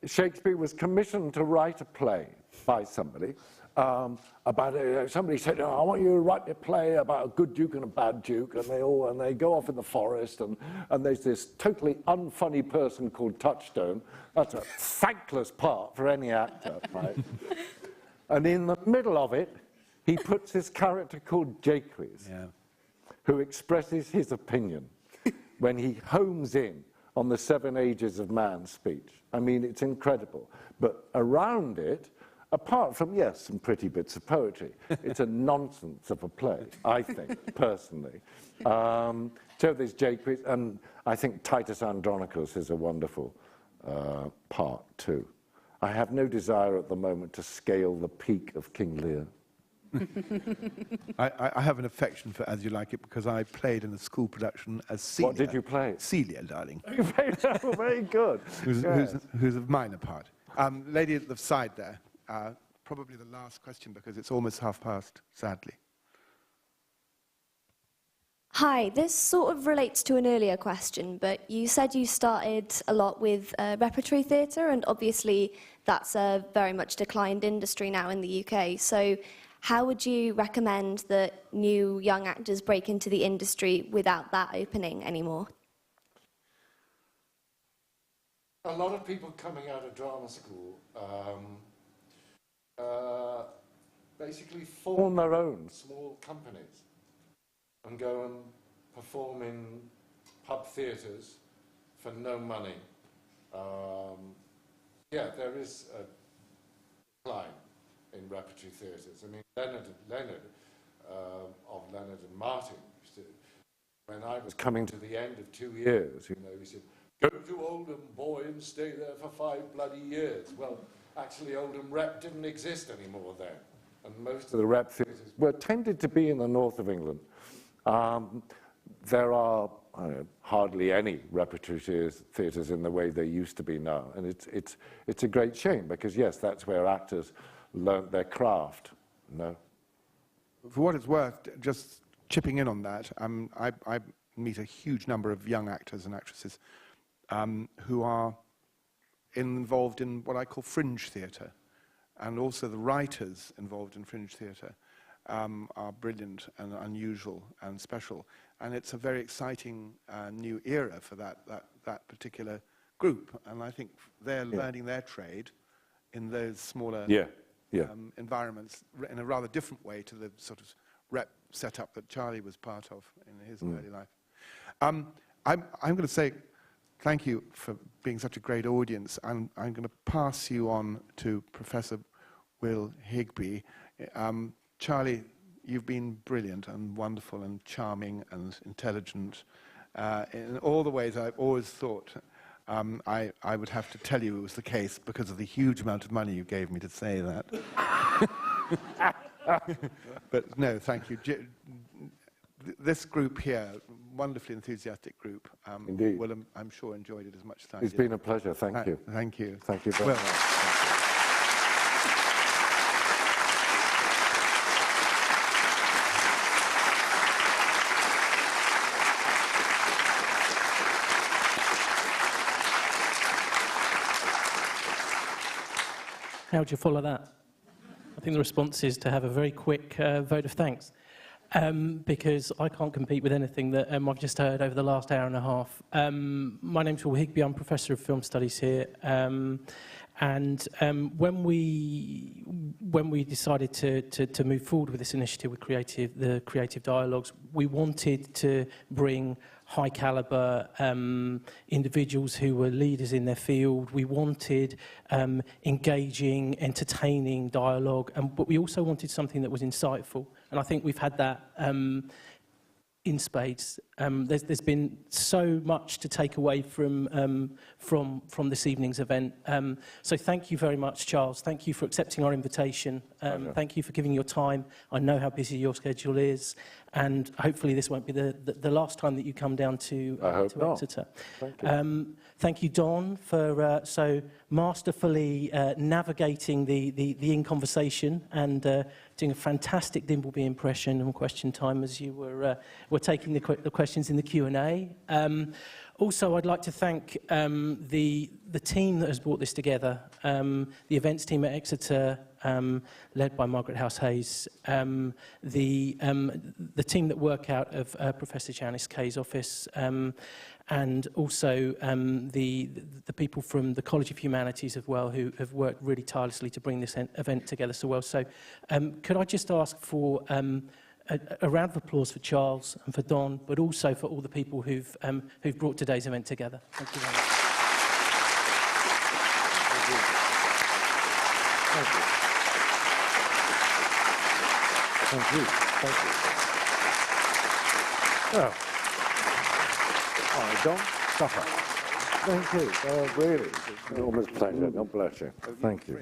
Shakespeare was commissioned to write a play by somebody about somebody said, oh, I want you to write a play about a good duke and a bad duke, and they go off in the forest, and there's this totally unfunny person called Touchstone. That's a thankless part for any actor, right? And in the middle of it, he puts this character called Jaques, who expresses his opinion when he homes in on the 7 ages of man speech. I mean, it's incredible. But around it, apart from, yes, some pretty bits of poetry, it's a nonsense of a play, I think, personally. So there's Jaques, and I think Titus Andronicus is a wonderful part, too. I have no desire at the moment to scale the peak of King Lear. I have an affection for As You Like It because I played in a school production as Celia. What did you play? Celia, darling. You played that? Very good. Who's a minor part. Lady at the side there, probably the last question because it's almost past, sadly. Hi, this sort of relates to an earlier question, but you said you started a lot with repertory theatre, and obviously that's a very much declined industry now in the UK. So how would you recommend that new young actors break into the industry without that opening anymore? A lot of people coming out of drama school basically form their own small companies and go and perform in pub theatres for no money. Yeah, there is a decline in repertory theatres. I mean, Leonard of Leonard and Martin used to, when I was coming to the end of 2 years, you know, he said, go to Oldham, boy, and stay there for 5 bloody years. Well, actually, Oldham Rep didn't exist anymore then, and most of the rep theatres were tended to be in the north of England. There are hardly any repertory theatres in the way they used to be now, and it's a great shame because yes, that's where actors learnt their craft. No. For what it's worth, just chipping in on that, I meet a huge number of young actors and actresses who are involved in what I call fringe theatre, and also the writers involved in fringe theatre are brilliant and unusual and special, and it's a very exciting new era for that particular group, and I think they're learning their trade in those smaller environments in a rather different way to the sort of rep setup that Charlie was part of in his early life. I'm going to say thank you for being such a great audience. I'm going to pass you on to Professor Will Higby. Charlie, you've been brilliant and wonderful and charming and intelligent in all the ways I've always thought. I would have to tell you it was the case because of the huge amount of money you gave me to say that. But no, thank you. This group here, wonderfully enthusiastic group, Indeed. will, I'm sure, enjoyed it as much as I It's did. been a pleasure. Thank you. Thank you. Thank you very much. How would you follow that? I think the response is to have a very quick vote of thanks, because I can't compete with anything that I've just heard over the last hour and a half. My name's Will Higby, I'm Professor of Film Studies here, and when we decided to move forward with this initiative with the creative dialogues, we wanted to bring high caliber individuals who were leaders in their field. We wanted engaging, entertaining dialogue, but we also wanted something that was insightful. And I think we've had that in spades. There's been so much to take away from this evening's event. So thank you very much, Charles. Thank you for accepting our invitation. Thank you for giving your time. I know how busy your schedule is, and hopefully this won't be the last time that you come down to Exeter. Thank you. Thank you, Don, for so masterfully navigating the in-conversation and doing a fantastic Dimbleby impression on question time as you were taking the questions in the Q&A. Also, I'd like to thank the team that has brought this together, the events team at Exeter, led by Margaret House-Hayes, the team that work out of Professor Janice Kay's office, and also the people from the College of Humanities as well, who have worked really tirelessly to bring this event together so well. So could I just ask for a round of applause for Charles and for Don, but also for all the people who've brought today's event together. Thank you very much. Thank you. Thank you. Well, all right, Don, supper. Thank you. Really, it's an enormous pleasure. God bless you. Thank you.